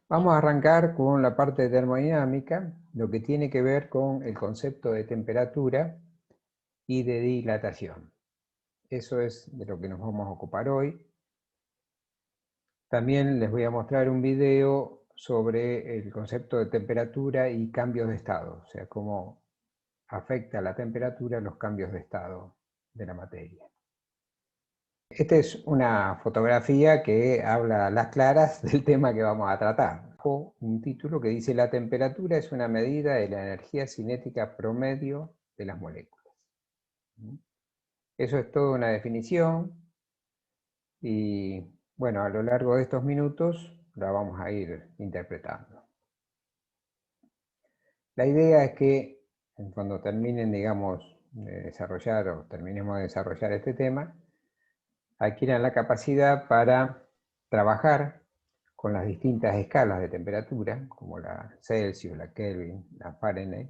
Vamos a arrancar con la parte de termodinámica, lo que tiene que ver con el concepto de temperatura y de dilatación. Eso es de lo que nos vamos a ocupar hoy. También les voy a mostrar un video sobre el concepto de temperatura y cambios de estado, o sea, cómo afecta la temperatura los cambios de estado de la materia. Esta es una fotografía que habla a las claras del tema que vamos a tratar. Un título que dice: la temperatura es una medida de la energía cinética promedio de las moléculas. Eso es toda una definición y, bueno, a lo largo de estos minutos la vamos a ir interpretando. La idea es que cuando terminen, digamos, de desarrollar o terminemos de desarrollar este tema, adquieran la capacidad para trabajar con las distintas escalas de temperatura, como la Celsius, la Kelvin, la Fahrenheit,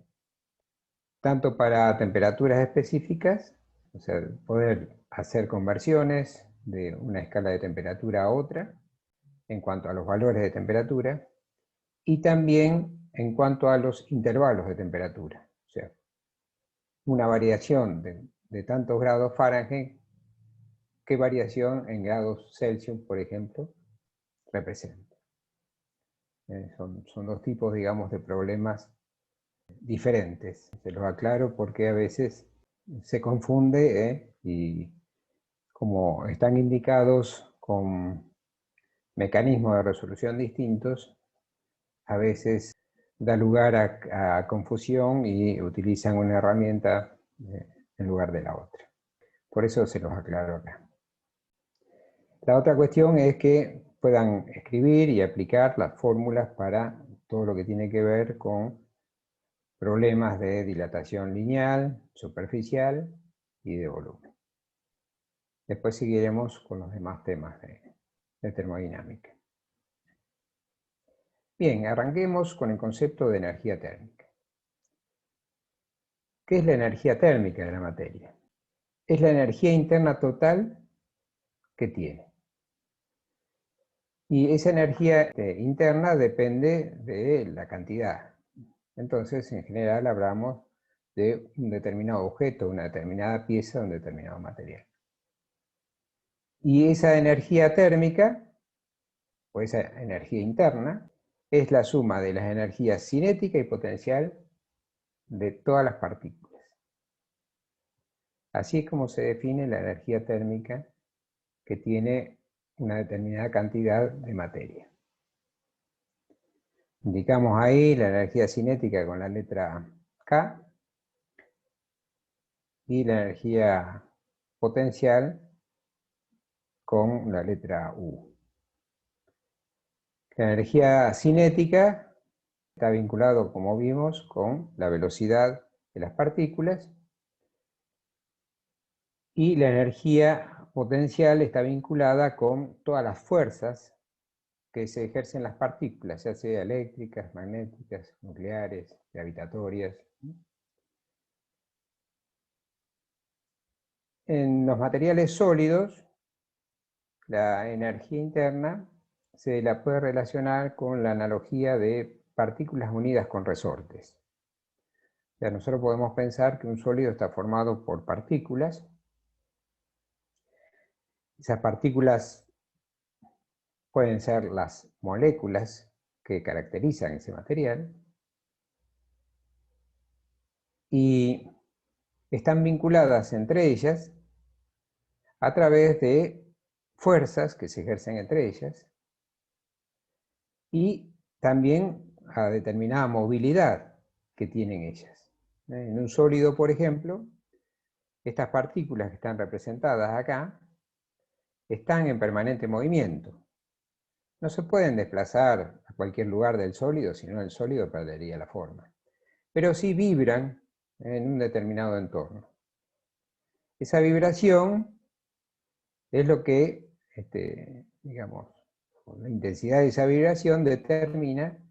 tanto para temperaturas específicas, o sea, poder hacer conversiones de una escala de temperatura a otra, en cuanto a los valores de temperatura, y también en cuanto a los intervalos de temperatura, o sea, una variación de tantos grados Fahrenheit, qué variación en grados Celsius, por ejemplo, representa. Son dos tipos, digamos, de problemas diferentes. Se los aclaro porque a veces se confunde y como están indicados con mecanismos de resolución distintos, a veces da lugar a confusión y utilizan una herramienta en lugar de la otra. Por eso se los aclaro acá. La otra cuestión es que puedan escribir y aplicar las fórmulas para todo lo que tiene que ver con problemas de dilatación lineal, superficial y de volumen. Después seguiremos con los demás temas de termodinámica. Bien, arranquemos con el concepto de energía térmica. ¿Qué es la energía térmica de la materia? Es la energía interna total que tiene. Y esa energía interna depende de la cantidad. Entonces, en general, hablamos de un determinado objeto, una determinada pieza, un determinado material. Y esa energía térmica, o esa energía interna, es la suma de las energías cinética y potencial de todas las partículas. Así es como se define la energía térmica que tiene una determinada cantidad de materia. Indicamos ahí la energía cinética con la letra K y la energía potencial con la letra U. La energía cinética está vinculado, como vimos, con la velocidad de las partículas, y la energía potencial está vinculada con todas las fuerzas que se ejercen las partículas, ya sea eléctricas, magnéticas, nucleares, gravitatorias. En los materiales sólidos, la energía interna se la puede relacionar con la analogía de partículas unidas con resortes. O sea, nosotros podemos pensar que un sólido está formado por partículas. Esas partículas pueden ser las moléculas que caracterizan ese material y están vinculadas entre ellas a través de fuerzas que se ejercen entre ellas y también a determinada movilidad que tienen ellas. En un sólido, por ejemplo, estas partículas que están representadas acá están en permanente movimiento. No se pueden desplazar a cualquier lugar del sólido, si no el sólido perdería la forma. Pero sí vibran en un determinado entorno. Esa vibración es lo que, digamos, la intensidad de esa vibración determina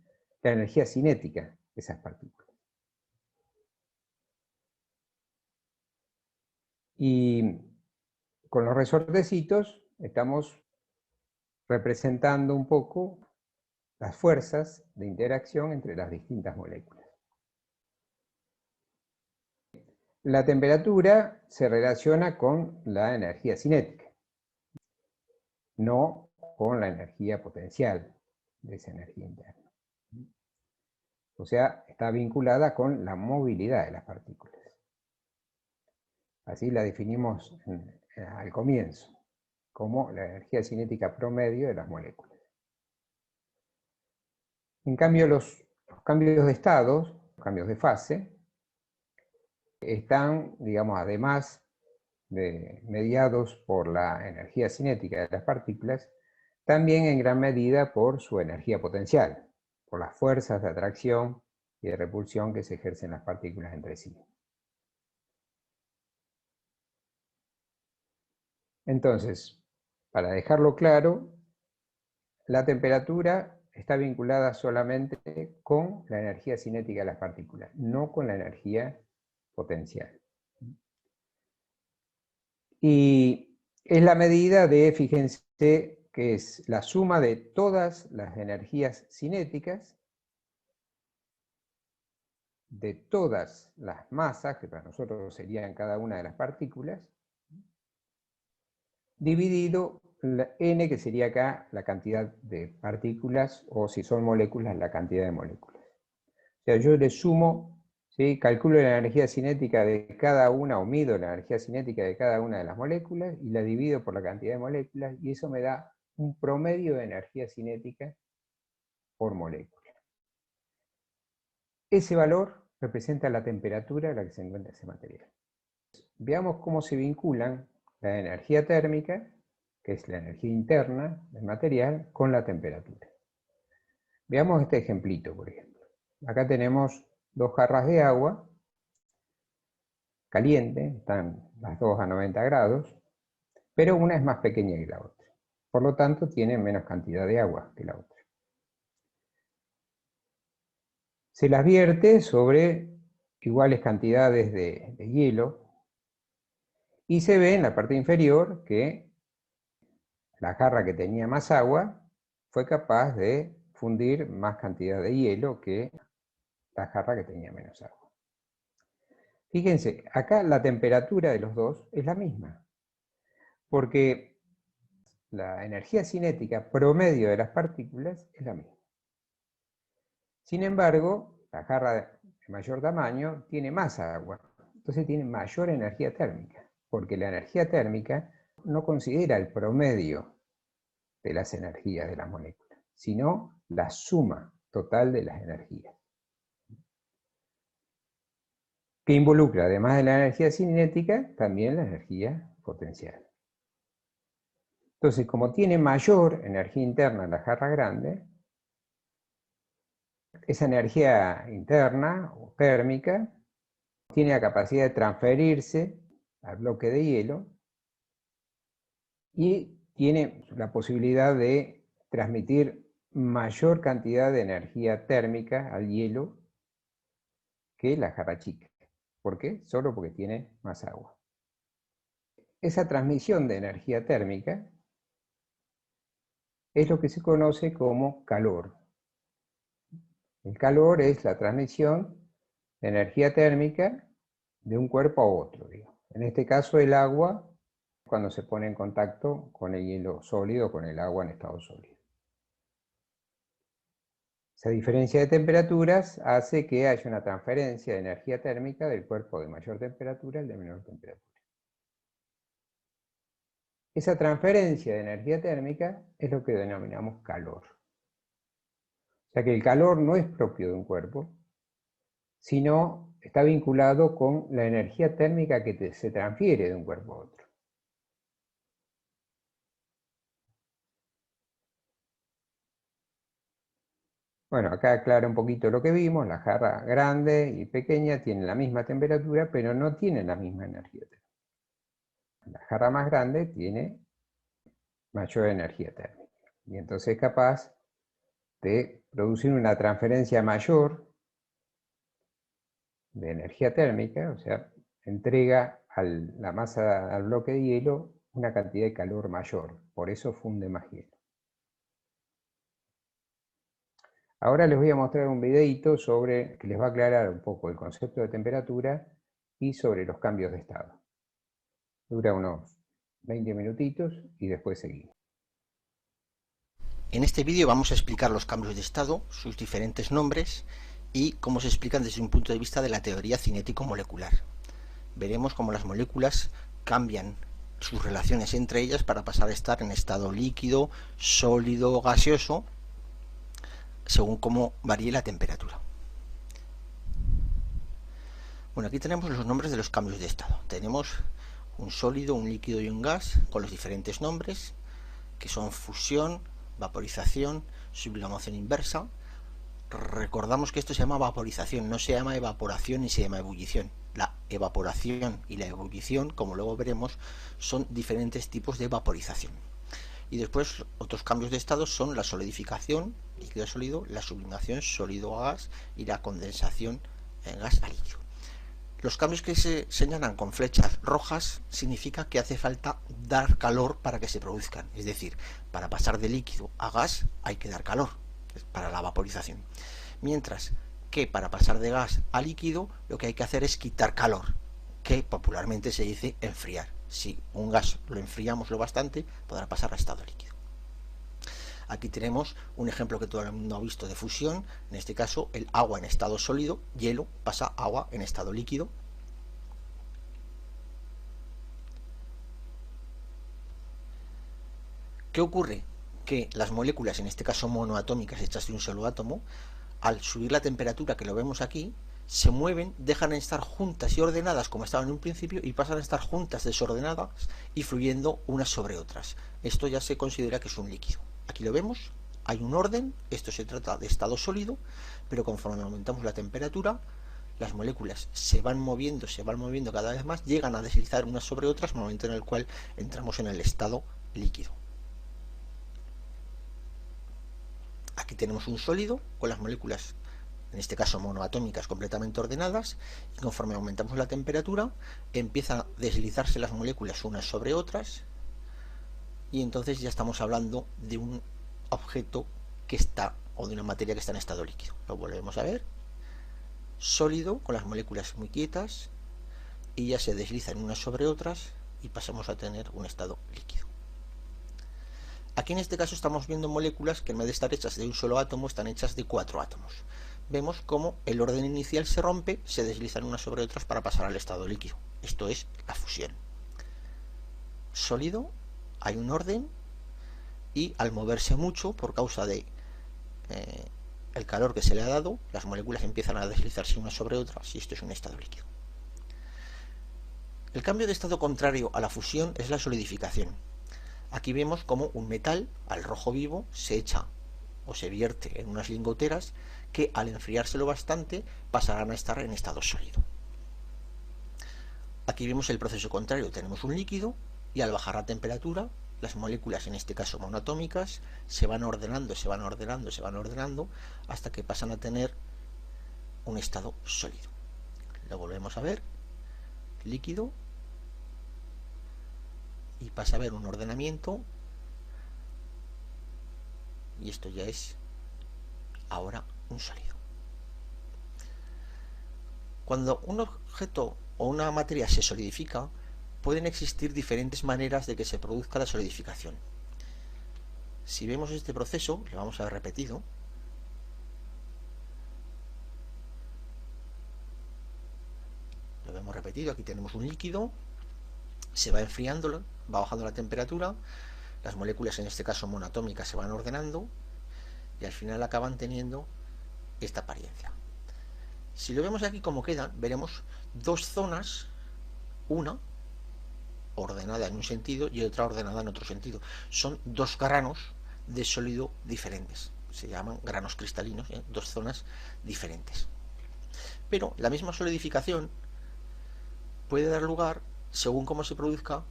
la energía cinética de esas partículas. Y con los resortecitos estamos representando un poco las fuerzas de interacción entre las distintas moléculas. La temperatura se relaciona con la energía cinética, no con la energía potencial de esa energía interna. O sea, está vinculada con la movilidad de las partículas. Así la definimos al comienzo, como la energía cinética promedio de las moléculas. En cambio, los cambios de estados, los cambios de fase, están, digamos, además de mediados por la energía cinética de las partículas, también en gran medida por su energía potencial, por las fuerzas de atracción y de repulsión que se ejercen las partículas entre sí. Entonces, para dejarlo claro, la temperatura está vinculada solamente con la energía cinética de las partículas, no con la energía potencial. Y es la medida de, fíjense, que es la suma de todas las energías cinéticas, de todas las masas, que para nosotros serían cada una de las partículas, dividido la n, que sería acá la cantidad de partículas, o si son moléculas, la cantidad de moléculas. O sea, yo le sumo, ¿sí? Calculo la energía cinética de cada una, o mido la energía cinética de cada una de las moléculas, y la divido por la cantidad de moléculas, y eso me da un promedio de energía cinética por molécula. Ese valor representa la temperatura a la que se encuentra ese material. Veamos cómo se vinculan la energía térmica, que es la energía interna del material, con la temperatura. Veamos este ejemplito, por ejemplo. Acá tenemos dos jarras de agua caliente, están las dos a 90 grados, pero una es más pequeña que la otra. Por lo tanto, tiene menos cantidad de agua que la otra. Se las vierte sobre iguales cantidades de hielo, y se ve en la parte inferior que la jarra que tenía más agua fue capaz de fundir más cantidad de hielo que la jarra que tenía menos agua. Fíjense, acá la temperatura de los dos es la misma, porque la energía cinética promedio de las partículas es la misma. Sin embargo, la jarra de mayor tamaño tiene más agua, entonces tiene mayor energía térmica, porque la energía térmica no considera el promedio de las energías de las moléculas, sino la suma total de las energías, que involucra, además de la energía cinética, también la energía potencial. Entonces, como tiene mayor energía interna en la jarra grande, esa energía interna o térmica tiene la capacidad de transferirse al bloque de hielo y tiene la posibilidad de transmitir mayor cantidad de energía térmica al hielo que la jarra chica. ¿Por qué? Solo porque tiene más agua. Esa transmisión de energía térmica es lo que se conoce como calor. El calor es la transmisión de energía térmica de un cuerpo a otro, digamos. En este caso el agua, cuando se pone en contacto con el hielo sólido, con el agua en estado sólido. Esa diferencia de temperaturas hace que haya una transferencia de energía térmica del cuerpo de mayor temperatura al de menor temperatura. Esa transferencia de energía térmica es lo que denominamos calor. O sea que el calor no es propio de un cuerpo, sino está vinculado con la energía térmica que se transfiere de un cuerpo a otro. Bueno, acá aclara un poquito lo que vimos. La jarra grande y pequeña tienen la misma temperatura, pero no tienen la misma energía térmica. La jarra más grande tiene mayor energía térmica, y entonces es capaz de producir una transferencia mayor de energía térmica, o sea, entrega a la masa, al bloque de hielo, una cantidad de calor mayor, por eso funde más hielo. Ahora les voy a mostrar un videito que les va a aclarar un poco el concepto de temperatura y sobre los cambios de estado. Dura unos 20 minutitos y después seguimos. En este vídeo vamos a explicar los cambios de estado, sus diferentes nombres y cómo se explican desde un punto de vista de la teoría cinético-molecular. Veremos cómo las moléculas cambian sus relaciones entre ellas para pasar a estar en estado líquido, sólido o gaseoso, según cómo varíe la temperatura. Bueno, aquí tenemos los nombres de los cambios de estado. Tenemos un sólido, un líquido y un gas con los diferentes nombres, que son fusión, vaporización, sublimación inversa. Recordamos que esto se llama vaporización, no se llama evaporación ni se llama ebullición. La evaporación y la ebullición, como luego veremos, son diferentes tipos de vaporización. Y después otros cambios de estado son la solidificación, líquido a sólido, la sublimación, sólido a gas, y la condensación, gas a líquido. Los cambios que se señalan con flechas rojas significa que hace falta dar calor para que se produzcan. Es decir, para pasar de líquido a gas hay que dar calor para la vaporización. Mientras que para pasar de gas a líquido lo que hay que hacer es quitar calor, que popularmente se dice enfriar. Si un gas lo enfriamos lo bastante, podrá pasar a estado líquido. Aquí tenemos un ejemplo que todo el mundo ha visto de fusión, en este caso el agua en estado sólido, hielo, pasa a agua en estado líquido. ¿Qué ocurre? Que las moléculas, en este caso monoatómicas hechas de un solo átomo, al subir la temperatura, que lo vemos aquí, se mueven, dejan de estar juntas y ordenadas como estaban en un principio y pasan a estar juntas, desordenadas y fluyendo unas sobre otras. Esto ya se considera que es un líquido. Aquí lo vemos, hay un orden, esto se trata de estado sólido, pero conforme aumentamos la temperatura, las moléculas se van moviendo cada vez más, llegan a deslizar unas sobre otras, momento en el cual entramos en el estado líquido. Aquí tenemos un sólido con las moléculas, en este caso monoatómicas, completamente ordenadas, y conforme aumentamos la temperatura empiezan a deslizarse las moléculas unas sobre otras y entonces ya estamos hablando de un objeto que está, o de una materia que está en estado líquido. Lo volvemos a ver, sólido con las moléculas muy quietas y ya se deslizan unas sobre otras y pasamos a tener un estado líquido. Aquí en este caso estamos viendo moléculas que en vez de estar hechas de un solo átomo están hechas de 4 átomos. Vemos cómo el orden inicial se rompe, se deslizan unas sobre otras para pasar al estado líquido. Esto es la fusión. Sólido, hay un orden y al moverse mucho por causa de el calor que se le ha dado, las moléculas empiezan a deslizarse unas sobre otras y esto es un estado líquido. El cambio de estado contrario a la fusión es la solidificación. Aquí vemos como un metal al rojo vivo se echa o se vierte en unas lingoteras que al enfriárselo bastante pasarán a estar en estado sólido. Aquí vemos el proceso contrario, tenemos un líquido y al bajar la temperatura las moléculas, en este caso monoatómicas, se van ordenando hasta que pasan a tener un estado sólido. Lo volvemos a ver, líquido, y pasa a haber un ordenamiento y esto ya es ahora un sólido. Cuando un objeto o una materia se solidifica, pueden existir diferentes maneras de que se produzca la solidificación. Si vemos este proceso, lo vamos a ver repetido, lo vemos repetido, aquí tenemos un líquido, se va enfriando, va bajando la temperatura, las moléculas, en este caso monoatómicas, se van ordenando y al final acaban teniendo esta apariencia. Si lo vemos aquí como quedan, veremos dos zonas, una ordenada en un sentido y otra ordenada en otro sentido. Son dos granos de sólido diferentes, se llaman granos cristalinos, dos zonas diferentes. Pero la misma solidificación puede dar lugar, según cómo se produzca,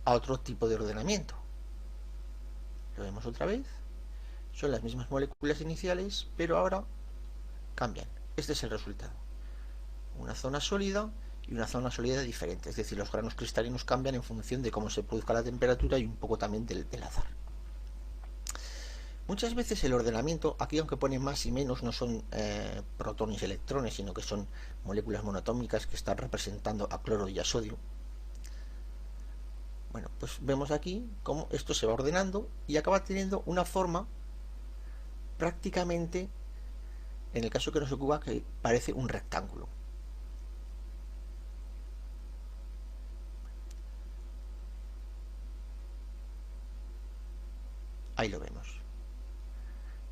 a otro tipo de ordenamiento. Lo vemos otra vez, son las mismas moléculas iniciales, pero ahora cambian. Este es el resultado, una zona sólida y una zona sólida diferente, es decir, los granos cristalinos cambian en función de cómo se produzca la temperatura y un poco también del azar. Muchas veces el ordenamiento, aquí aunque pone más y menos, no son protones y electrones, sino que son moléculas monoatómicas que están representando a cloro y a sodio. Bueno, pues vemos aquí cómo esto se va ordenando y acaba teniendo una forma prácticamente, en el caso que nos ocupa, que parece un rectángulo. Ahí lo vemos.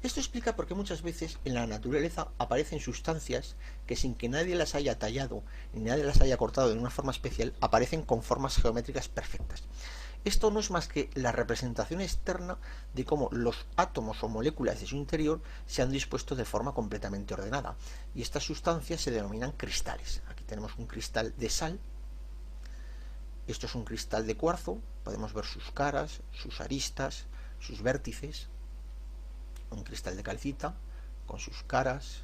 Esto explica por qué muchas veces en la naturaleza aparecen sustancias que sin que nadie las haya tallado ni nadie las haya cortado de una forma especial, aparecen con formas geométricas perfectas. Esto no es más que la representación externa de cómo los átomos o moléculas de su interior se han dispuesto de forma completamente ordenada. Y estas sustancias se denominan cristales. Aquí tenemos un cristal de sal. Esto es un cristal de cuarzo. Podemos ver sus caras, sus aristas, sus vértices. Un cristal de calcita con sus caras,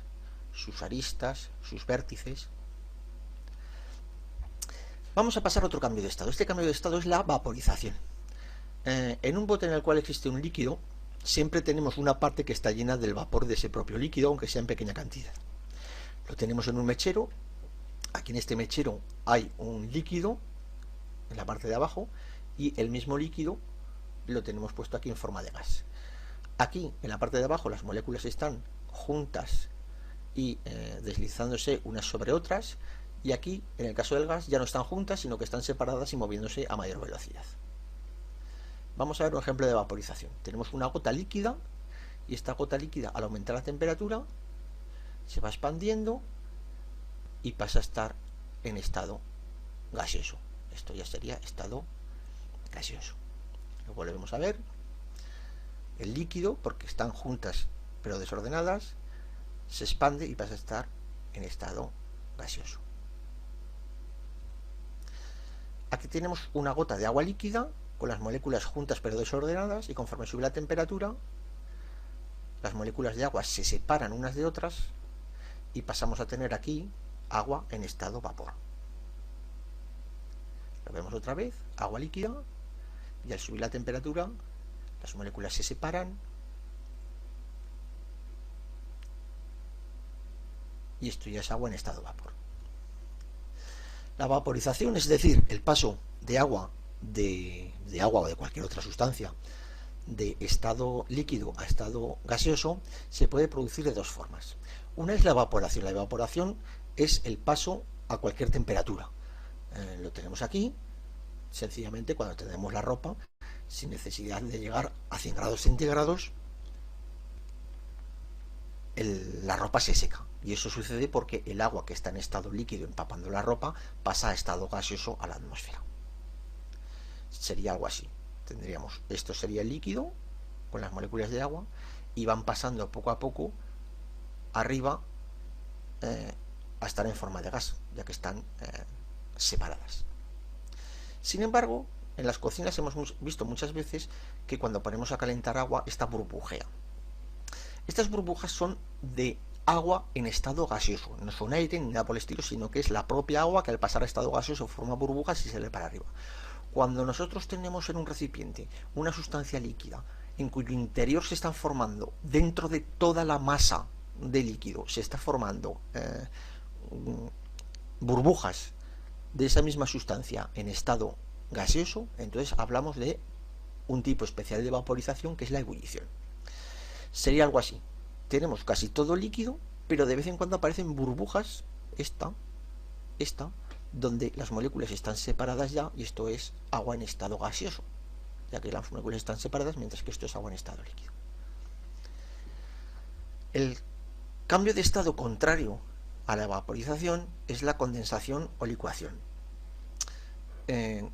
sus aristas, sus vértices. Vamos a pasar a otro cambio de estado. Este cambio de estado es la vaporización. En un bote en el cual existe un líquido, siempre tenemos una parte que está llena del vapor de ese propio líquido, aunque sea en pequeña cantidad. Lo tenemos en un mechero. Aquí en este mechero hay un líquido en la parte de abajo y el mismo líquido lo tenemos puesto aquí en forma de gas. Aquí en la parte de abajo las moléculas están juntas y deslizándose unas sobre otras, y aquí en el caso del gas ya no están juntas sino que están separadas y moviéndose a mayor velocidad. Vamos a ver un ejemplo de vaporización. Tenemos una gota líquida y esta gota líquida, al aumentar la temperatura, se va expandiendo y pasa a estar en estado gaseoso. Esto ya sería estado gaseoso. Lo volvemos a ver. El líquido, porque están juntas pero desordenadas, se expande y pasa a estar en estado gaseoso. Aquí tenemos una gota de agua líquida con las moléculas juntas pero desordenadas, y conforme sube la temperatura, las moléculas de agua se separan unas de otras y pasamos a tener aquí agua en estado vapor. Lo vemos otra vez, agua líquida, y al subir la temperatura las moléculas se separan y esto ya es agua en estado vapor. La vaporización, es decir, el paso de agua o de cualquier otra sustancia de estado líquido a estado gaseoso, se puede producir de dos formas. Una es la evaporación. La evaporación es el paso a cualquier temperatura. Lo tenemos aquí, sencillamente cuando tenemos la ropa, sin necesidad de llegar a 100 grados centígrados, la ropa se seca. Y eso sucede porque el agua que está en estado líquido empapando la ropa pasa a estado gaseoso a la atmósfera. Sería algo así. Tendríamos, esto sería el líquido con las moléculas de agua y van pasando poco a poco arriba a estar en forma de gas, ya que están separadas. Sin embargo, en las cocinas hemos visto muchas veces que cuando ponemos a calentar agua, esta burbujea. Estas burbujas son de agua en estado gaseoso, no son aire ni nada por el estilo, sino que es la propia agua que al pasar a estado gaseoso forma burbujas y sale para arriba. Cuando nosotros tenemos en un recipiente una sustancia líquida en cuyo interior se están formando, dentro de toda la masa de líquido, se está formando burbujas de esa misma sustancia en estado gaseoso, entonces hablamos de un tipo especial de vaporización que es la ebullición. Sería algo así. Tenemos casi todo líquido, pero de vez en cuando aparecen burbujas, esta, donde las moléculas están separadas ya, y esto es agua en estado gaseoso, ya que las moléculas están separadas, mientras que esto es agua en estado líquido. El cambio de estado contrario a la vaporización es la condensación o licuación.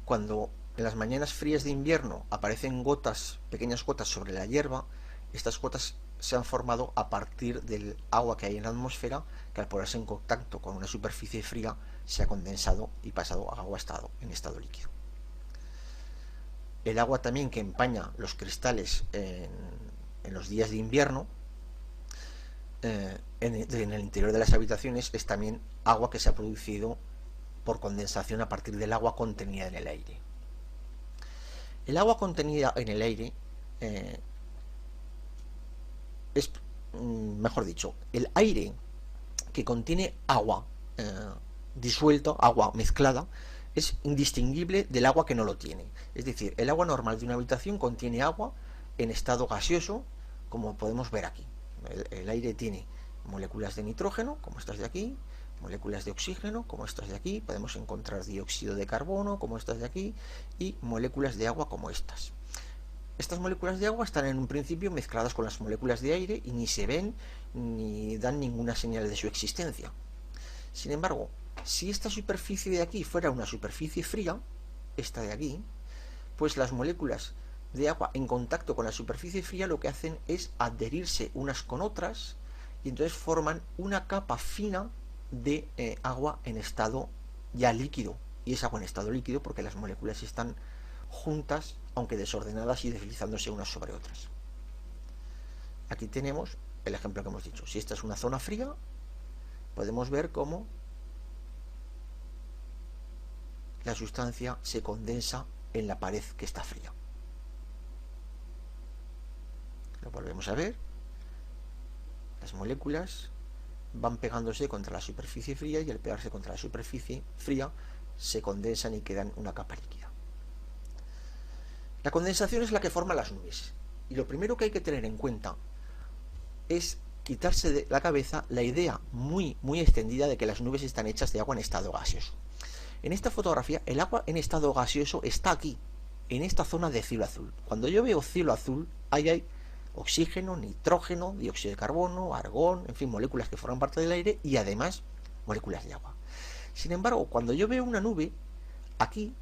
Cuando en las mañanas frías de invierno aparecen gotas, pequeñas gotas sobre la hierba, estas gotas se han formado a partir del agua que hay en la atmósfera, que al ponerse en contacto con una superficie fría se ha condensado y pasado a agua en estado líquido. El agua también que empaña los cristales en los días de invierno, en el interior de las habitaciones, es también agua que se ha producido por condensación a partir del agua contenida en el aire. El agua contenida en el aire es, mejor dicho, el aire que contiene agua disuelta, agua mezclada, es indistinguible del agua que no lo tiene. Es decir, el agua normal de una habitación contiene agua en estado gaseoso, como podemos ver aquí. El aire tiene moléculas de nitrógeno, como estas de aquí, moléculas de oxígeno, como estas de aquí, podemos encontrar dióxido de carbono, como estas de aquí, y moléculas de agua, como estas. Estas moléculas de agua están en un principio mezcladas con las moléculas de aire y ni se ven ni dan ninguna señal de su existencia. Sin embargo, si esta superficie de aquí fuera una superficie fría, esta de aquí, pues las moléculas de agua en contacto con la superficie fría lo que hacen es adherirse unas con otras y entonces forman una capa fina de agua en estado ya líquido. Y es agua en estado líquido porque las moléculas están juntas, aunque desordenadas y deslizándose unas sobre otras. Aquí tenemos el ejemplo que hemos dicho. Si esta es una zona fría, podemos ver cómo la sustancia se condensa en la pared que está fría. Lo volvemos a ver. Las moléculas van pegándose contra la superficie fría y al pegarse contra la superficie fría se condensan y quedan una capa líquida. La condensación es la que forma las nubes. Y lo primero que hay que tener en cuenta es quitarse de la cabeza la idea muy extendida de que las nubes están hechas de agua en estado gaseoso. En esta fotografía, el agua en estado gaseoso está aquí, en esta zona de cielo azul. Cuando yo veo cielo azul, ahí hay oxígeno, nitrógeno, dióxido de carbono, argón, en fin, moléculas que forman parte del aire y además moléculas de agua. Sin embargo, cuando yo veo una nube, aquí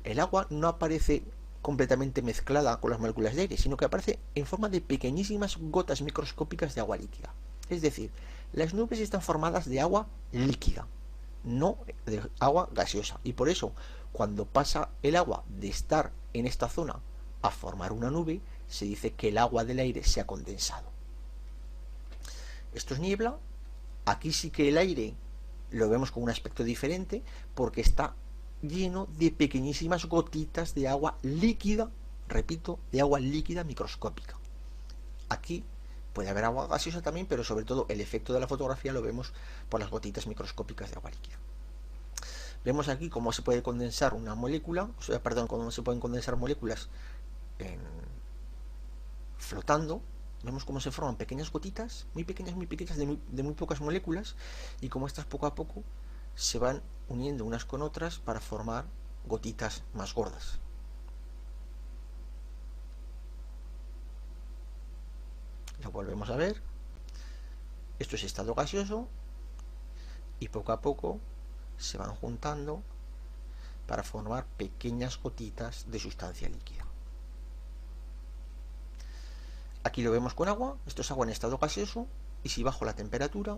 el agua no aparece completamente mezclada con las moléculas de aire, sino que aparece en forma de pequeñísimas gotas microscópicas de agua líquida. Es decir, las nubes están formadas de agua líquida, no de agua gaseosa. Y por eso, cuando pasa el agua de estar en esta zona a formar una nube, se dice que el agua del aire se ha condensado. Esto es niebla. Aquí sí que el aire lo vemos con un aspecto diferente porque está lleno de pequeñísimas gotitas de agua líquida, repito, de agua líquida microscópica. Aquí puede haber agua gaseosa también, pero sobre todo el efecto de la fotografía lo vemos por las gotitas microscópicas de agua líquida. Vemos aquí cómo se puede condensar una molécula, cómo se pueden condensar moléculas flotando. Vemos cómo se forman pequeñas gotitas, muy pequeñas, de muy pocas moléculas, y cómo estas poco a poco se van uniendo unas con otras para formar gotitas más gordas. Lo volvemos a ver. Esto es estado gaseoso y poco a poco se van juntando para formar pequeñas gotitas de sustancia líquida. Aquí lo vemos con agua. Esto es agua en estado gaseoso y si bajo la temperatura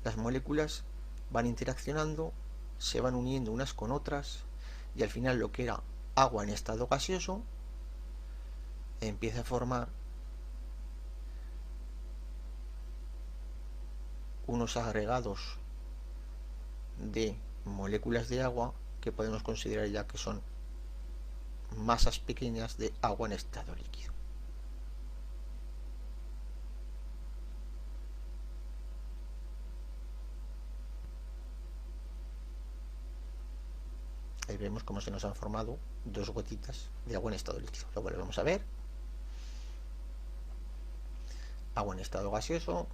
las moléculas van interaccionando, se van uniendo unas con otras y al final lo que era agua en estado gaseoso empieza a formar unos agregados de moléculas de agua que podemos considerar ya que son masas pequeñas de agua en estado líquido. Ahí vemos cómo se nos han formado dos gotitas de agua en estado líquido. Lo volvemos a ver. Agua en estado gaseoso.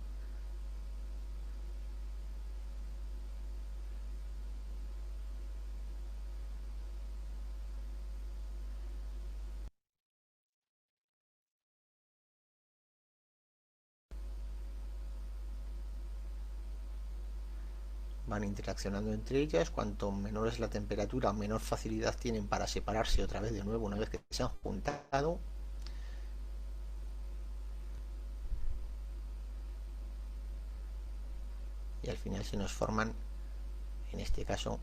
Van interaccionando entre ellas. Cuanto menor es la temperatura, menor facilidad tienen para separarse otra vez de nuevo una vez que se han juntado. Y al final se nos forman, en este caso,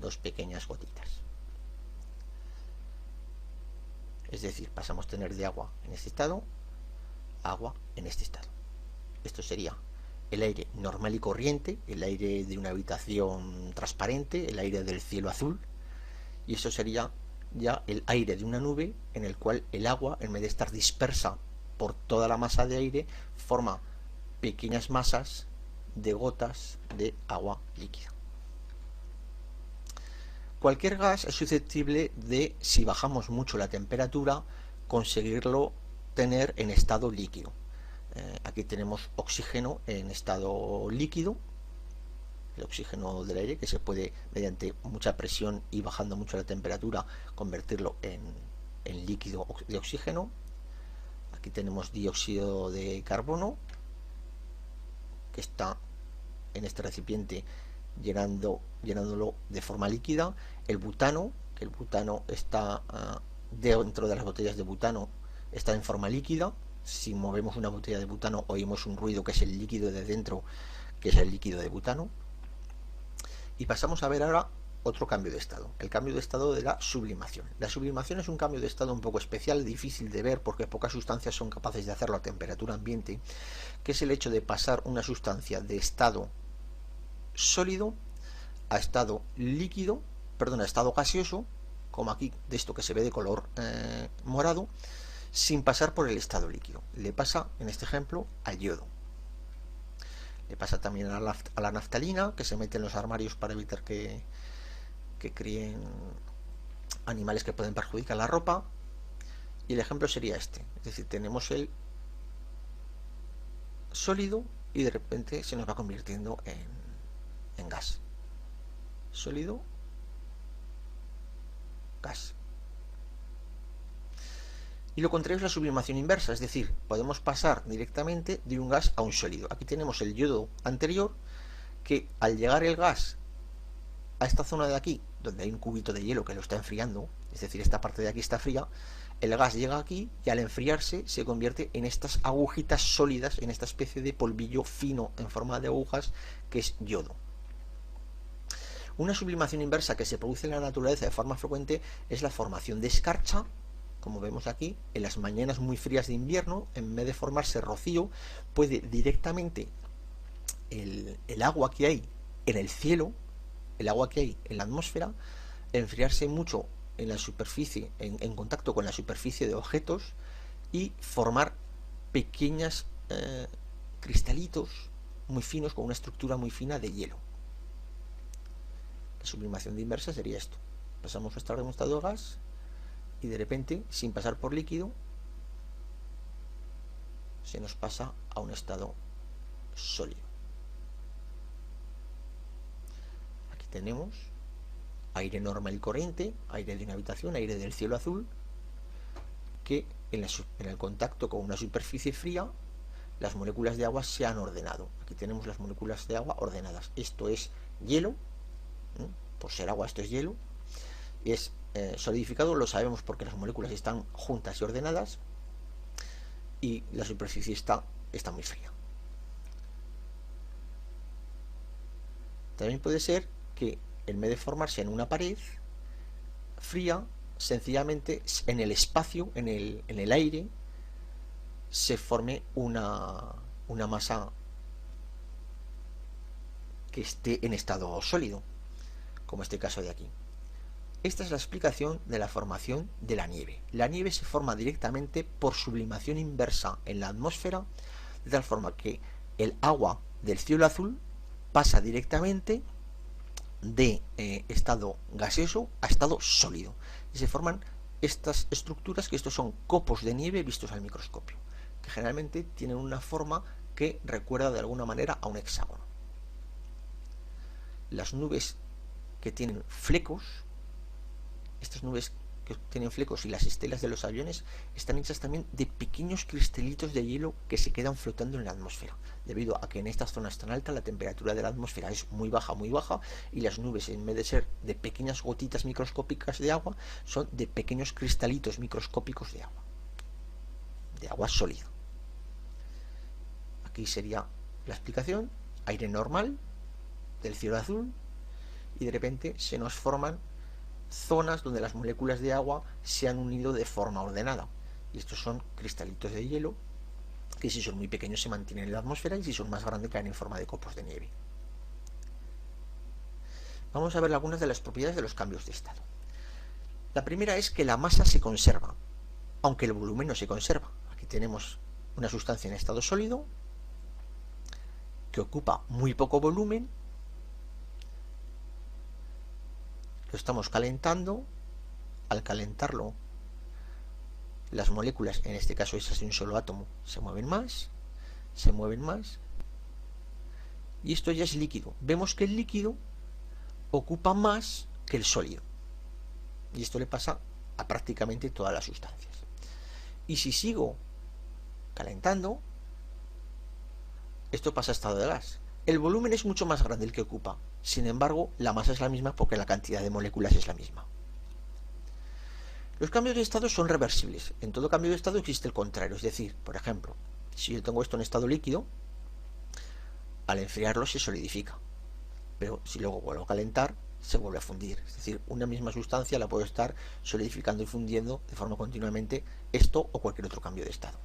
dos pequeñas gotitas. Es decir, pasamos a tener de agua en este estado a agua en este estado. Esto sería el aire normal y corriente, el aire de una habitación transparente, el aire del cielo azul, y eso sería ya el aire de una nube en el cual el agua, en vez de estar dispersa por toda la masa de aire, forma pequeñas masas de gotas de agua líquida. Cualquier gas es susceptible de, si bajamos mucho la temperatura, conseguirlo tener en estado líquido. Aquí tenemos oxígeno en estado líquido, el oxígeno del aire, que se puede, mediante mucha presión y bajando mucho la temperatura, convertirlo en líquido de oxígeno. Aquí tenemos dióxido de carbono, que está en este recipiente llenándolo de forma líquida. El butano, que el butano está dentro de las botellas de butano, está en forma líquida. Si movemos una botella de butano oímos un ruido, que es el líquido de dentro, que es el líquido de butano. Y pasamos a ver ahora otro cambio de estado, el cambio de estado de la sublimación. La sublimación es un cambio de estado un poco especial, difícil de ver porque pocas sustancias son capaces de hacerlo a temperatura ambiente, que es el hecho de pasar una sustancia de estado sólido a estado líquido, perdón, a estado gaseoso, como aquí de esto que se ve de color morado, sin pasar por el estado líquido. Le pasa, en este ejemplo, al yodo. Le pasa también a la naftalina, que se mete en los armarios para evitar que críen animales que pueden perjudicar la ropa. Y el ejemplo sería este. Es decir, tenemos el sólido y de repente se nos va convirtiendo en gas. Sólido, gas. Y lo contrario es la sublimación inversa, es decir, podemos pasar directamente de un gas a un sólido. Aquí tenemos el yodo anterior, que al llegar el gas a esta zona de aquí, donde hay un cubito de hielo que lo está enfriando, es decir, esta parte de aquí está fría, el gas llega aquí y al enfriarse se convierte en estas agujitas sólidas, en esta especie de polvillo fino en forma de agujas, que es yodo. Una sublimación inversa que se produce en la naturaleza de forma frecuente es la formación de escarcha, como vemos aquí, en las mañanas muy frías de invierno, en vez de formarse rocío, puede directamente el agua que hay en el cielo, el agua que hay en la atmósfera, enfriarse mucho en la superficie, en contacto con la superficie de objetos, y formar pequeños cristalitos muy finos, con una estructura muy fina de hielo. La sublimación de inversa sería esto. Pasamos a estar en un estado de gas y de repente, sin pasar por líquido, se nos pasa a un estado sólido. Aquí tenemos aire normal y corriente, aire de una habitación, aire del cielo azul, que en el contacto con una superficie fría, las moléculas de agua se han ordenado. Aquí tenemos las moléculas de agua ordenadas. Esto es hielo, por ser agua esto es hielo, es solidificado, lo sabemos porque las moléculas están juntas y ordenadas, y la superficie está muy fría. También puede ser que en vez de formarse en una pared fría, sencillamente en el espacio, en el aire, se forme una masa que esté en estado sólido, como este caso de aquí. Esta es la explicación de la formación de la nieve. La nieve se forma directamente por sublimación inversa en la atmósfera, de tal forma que el agua del cielo azul pasa directamente de estado gaseoso a estado sólido. Y se forman estas estructuras, que estos son copos de nieve vistos al microscopio, que generalmente tienen una forma que recuerda de alguna manera a un hexágono. Las nubes que tienen flecos, estas nubes que tienen flecos y las estelas de los aviones, están hechas también de pequeños cristalitos de hielo que se quedan flotando en la atmósfera, debido a que en estas zonas tan altas la temperatura de la atmósfera es muy baja, y las nubes, en vez de ser de pequeñas gotitas microscópicas de agua, son de pequeños cristalitos microscópicos de agua sólida. Aquí sería la explicación: aire normal del cielo azul, y de repente se nos forman zonas donde las moléculas de agua se han unido de forma ordenada, y estos son cristalitos de hielo que, si son muy pequeños, se mantienen en la atmósfera, y si son más grandes caen en forma de copos de nieve. Vamos a ver algunas de las propiedades de los cambios de estado. La primera es que la masa se conserva, aunque el volumen no se conserva. Aquí tenemos una sustancia en estado sólido que ocupa muy poco volumen, lo estamos calentando, al calentarlo las moléculas, en este caso esas de un solo átomo, se mueven más, y esto ya es líquido. Vemos que el líquido ocupa más que el sólido, y esto le pasa a prácticamente todas las sustancias. Y si sigo calentando, esto pasa a estado de gas. El volumen es mucho más grande el que ocupa, sin embargo la masa es la misma porque la cantidad de moléculas es la misma. Los cambios de estado son reversibles. En todo cambio de estado existe el contrario, es decir, por ejemplo, si yo tengo esto en estado líquido, al enfriarlo se solidifica, pero si luego vuelvo a calentar, se vuelve a fundir. Es decir, una misma sustancia la puedo estar solidificando y fundiendo de forma continuamente, esto o cualquier otro cambio de estado.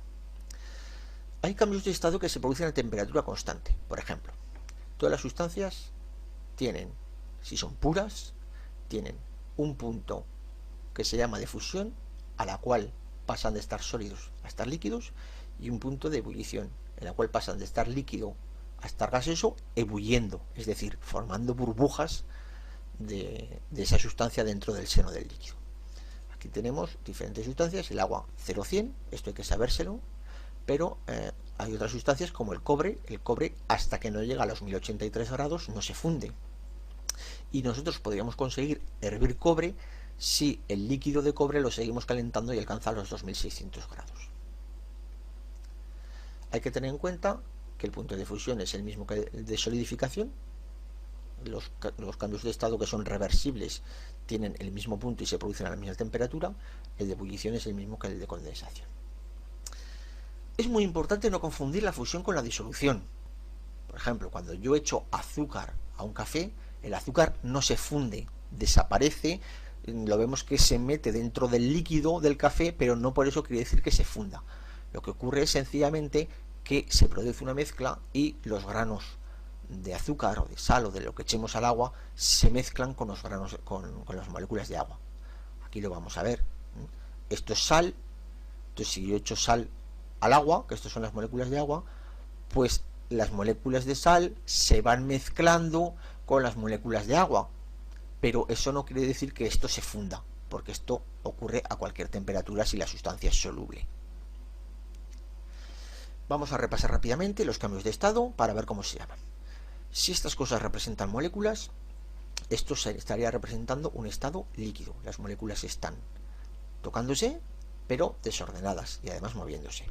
Hay cambios de estado que se producen a temperatura constante. Por ejemplo, todas las sustancias tienen, si son puras, tienen un punto que se llama de fusión, a la cual pasan de estar sólidos a estar líquidos, y un punto de ebullición, en la cual pasan de estar líquido a estar gaseoso, ebulliendo, es decir, formando burbujas de esa sustancia dentro del seno del líquido. Aquí tenemos diferentes sustancias, el agua 0,100, esto hay que sabérselo, pero hay otras sustancias como el cobre hasta que no llega a los 1083 grados no se funde. Y nosotros podríamos conseguir hervir cobre si el líquido de cobre lo seguimos calentando y alcanza los 2600 grados. Hay que tener en cuenta que el punto de fusión es el mismo que el de solidificación. Los cambios de estado que son reversibles tienen el mismo punto y se producen a la misma temperatura. El de ebullición es el mismo que el de condensación. Es muy importante no confundir la fusión con la disolución. Por ejemplo, cuando yo echo azúcar a un café, el azúcar no se funde, desaparece, lo vemos que se mete dentro del líquido del café, pero no por eso quiere decir que se funda. Lo que ocurre es sencillamente que se produce una mezcla y los granos de azúcar o de sal o de lo que echemos al agua se mezclan con los granos, con las moléculas de agua. Aquí lo vamos a ver. Esto es sal, entonces si yo echo sal al agua, que estas son las moléculas de agua, pues las moléculas de sal se van mezclando con las moléculas de agua, pero eso no quiere decir que esto se funda, porque esto ocurre a cualquier temperatura si la sustancia es soluble. Vamos a repasar rápidamente los cambios de estado para ver cómo se llaman. Si estas cosas representan moléculas, esto estaría representando un estado líquido. Las moléculas están tocándose, pero desordenadas y además moviéndose.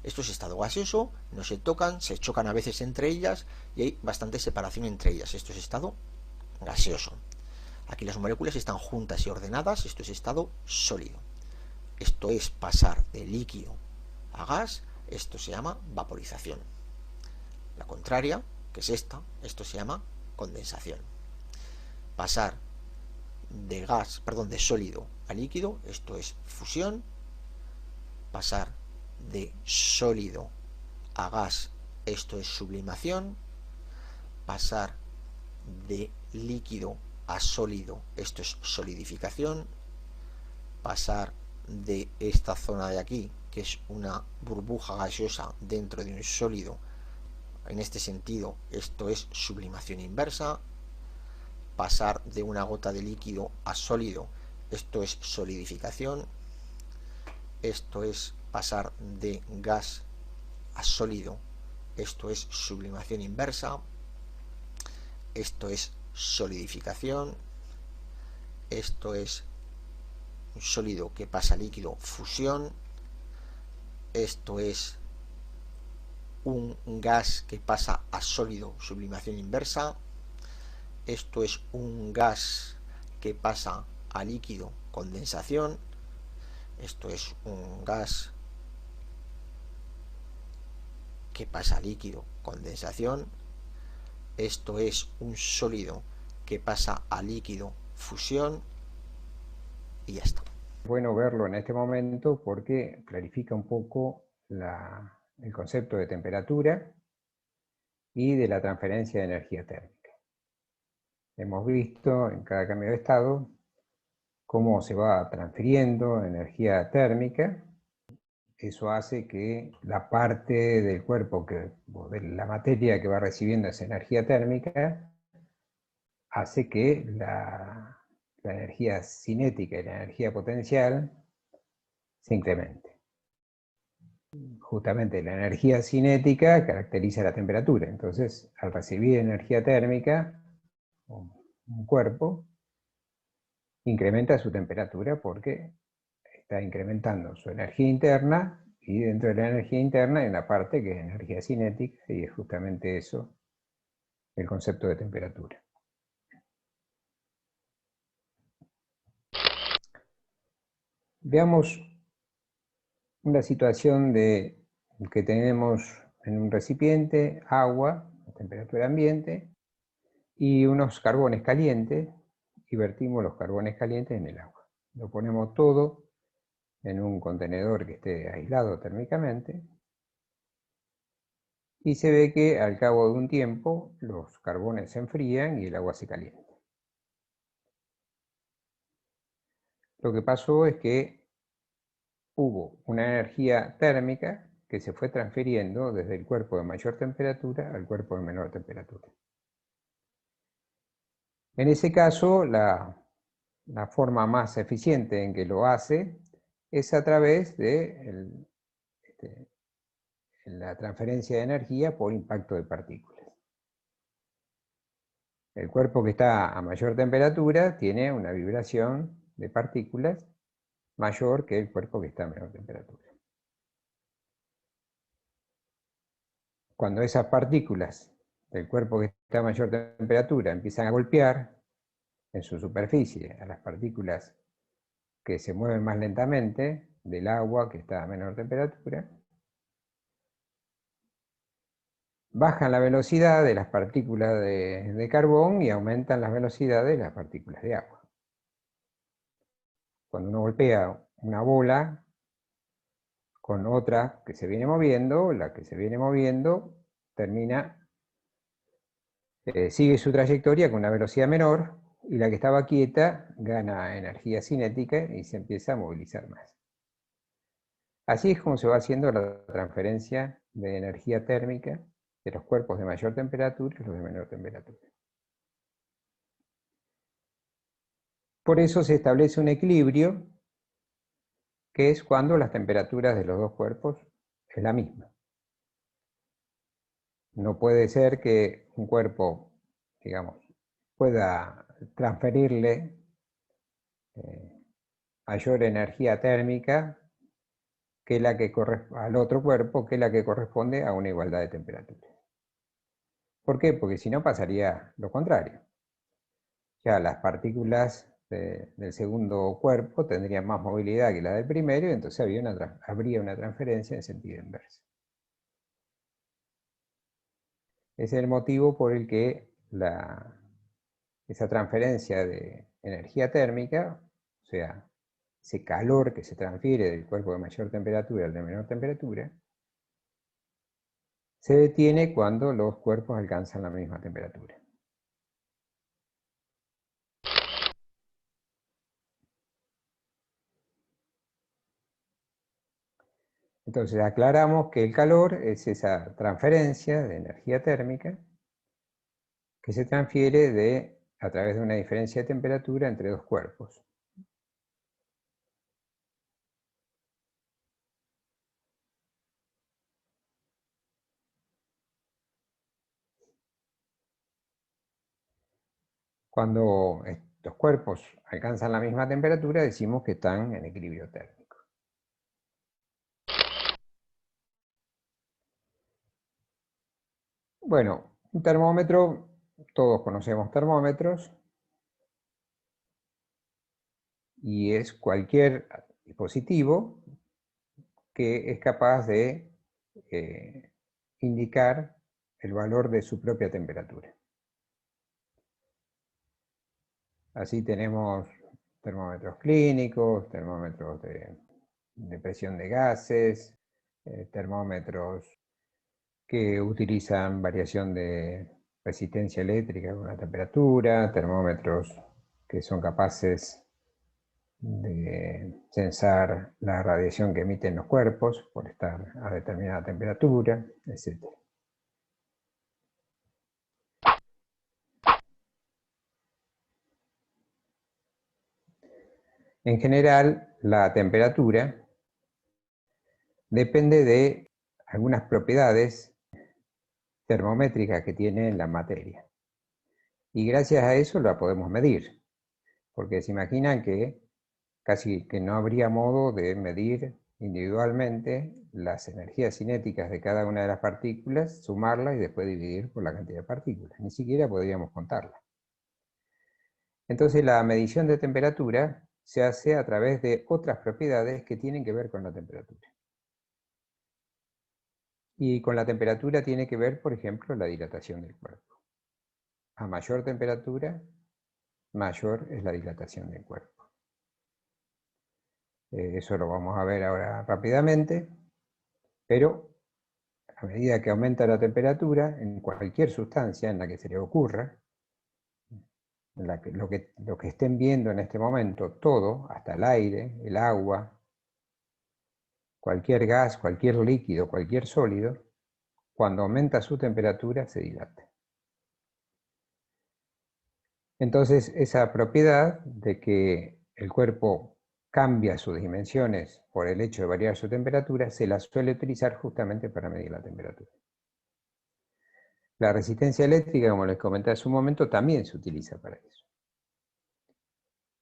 Esto es estado gaseoso, no se tocan, se chocan a veces entre ellas y hay bastante separación entre ellas. Esto es estado gaseoso. Aquí las moléculas están juntas y ordenadas, esto es estado sólido. Esto es pasar de líquido a gas, esto se llama vaporización. La contraria, que es esta, esto se llama condensación. Pasar de sólido a líquido, esto es fusión. Pasar de sólido a gas, esto es sublimación. Pasar de líquido a sólido, esto es solidificación. Pasar de esta zona de aquí, que es una burbuja gaseosa dentro de un sólido, en este sentido, esto es sublimación inversa. Pasar de una gota de líquido a sólido, esto es solidificación. Esto es pasar de gas a sólido, esto es sublimación inversa. Esto es solidificación. Esto es un sólido que pasa a líquido, fusión. Esto es un gas que pasa a sólido, sublimación inversa. Esto es un gas que pasa a líquido, condensación. Esto es un gas que pasa a líquido, condensación. Esto es un sólido que pasa a líquido, fusión, y ya está. Bueno verlo en este momento porque clarifica un poco el concepto de temperatura y de la transferencia de energía térmica. Hemos visto en cada cambio de estado cómo se va transfiriendo energía térmica. Eso hace que la parte del cuerpo, o de la materia que va recibiendo esa energía térmica, hace que la energía cinética y la energía potencial se incremente. Justamente la energía cinética caracteriza la temperatura. Entonces, al recibir energía térmica, un cuerpo incrementa su temperatura porque está incrementando su energía interna, y dentro de la energía interna hay una parte que es energía cinética, y es justamente eso el concepto de temperatura. Veamos una situación de que tenemos en un recipiente agua a temperatura ambiente y unos carbones calientes, y vertimos los carbones calientes en el agua. Lo ponemos todo en un contenedor que esté aislado térmicamente, y se ve que al cabo de un tiempo los carbones se enfrían y el agua se calienta. Lo que pasó es que hubo una energía térmica que se fue transfiriendo desde el cuerpo de mayor temperatura al cuerpo de menor temperatura. En ese caso, la forma más eficiente en que lo hace es a través de la transferencia de energía por impacto de partículas. El cuerpo que está a mayor temperatura tiene una vibración de partículas mayor que el cuerpo que está a menor temperatura. Cuando esas partículas del cuerpo que está a mayor temperatura empiezan a golpear en su superficie a las partículas que se mueven más lentamente del agua que está a menor temperatura, bajan la velocidad de las partículas de carbón y aumentan las velocidades de las partículas de agua. Cuando uno golpea una bola con otra que se viene moviendo, la que se viene moviendo sigue su trayectoria con una velocidad menor, y la que estaba quieta gana energía cinética y se empieza a movilizar más. Así es como se va haciendo la transferencia de energía térmica de los cuerpos de mayor temperatura a los de menor temperatura. Por eso se establece un equilibrio, que es cuando las temperaturas de los dos cuerpos es la misma. No puede ser que un cuerpo, digamos, pueda transferirle mayor energía térmica que la que al otro cuerpo, que la que corresponde a una igualdad de temperatura. ¿Por qué? Porque si no pasaría lo contrario. Ya las partículas del segundo cuerpo tendrían más movilidad que la del primero, y entonces habría una transferencia en sentido inverso. Ese es el motivo por el que esa transferencia de energía térmica, o sea, ese calor que se transfiere del cuerpo de mayor temperatura al de menor temperatura, se detiene cuando los cuerpos alcanzan la misma temperatura. Entonces aclaramos que el calor es esa transferencia de energía térmica que se transfiere a través de una diferencia de temperatura entre dos cuerpos. Cuando estos cuerpos alcanzan la misma temperatura, decimos que están en equilibrio térmico. Bueno, un termómetro, todos conocemos termómetros, y es cualquier dispositivo que es capaz de indicar el valor de su propia temperatura. Así tenemos termómetros clínicos, termómetros de presión de gases, termómetros que utilizan variación de resistencia eléctrica con la temperatura, termómetros que son capaces de censar la radiación que emiten los cuerpos por estar a determinada temperatura, etc. En general, la temperatura depende de algunas propiedades termométricas que tiene la materia. Y gracias a eso la podemos medir, porque se imaginan que casi que no habría modo de medir individualmente las energías cinéticas de cada una de las partículas, sumarlas y después dividir por la cantidad de partículas. Ni siquiera podríamos contarlas. Entonces la medición de temperatura se hace a través de otras propiedades que tienen que ver con la temperatura. Y con la temperatura tiene que ver, por ejemplo, la dilatación del cuerpo. A mayor temperatura, mayor es la dilatación del cuerpo. Eso lo vamos a ver ahora rápidamente, pero a medida que aumenta la temperatura, en cualquier sustancia en la que se le ocurra, lo que estén viendo en este momento, todo, hasta el aire, el agua, cualquier gas, cualquier líquido, cualquier sólido, cuando aumenta su temperatura se dilata. Entonces, esa propiedad de que el cuerpo cambia sus dimensiones por el hecho de variar su temperatura, se la suele utilizar justamente para medir la temperatura. La resistencia eléctrica, como les comenté hace un momento, también se utiliza para eso.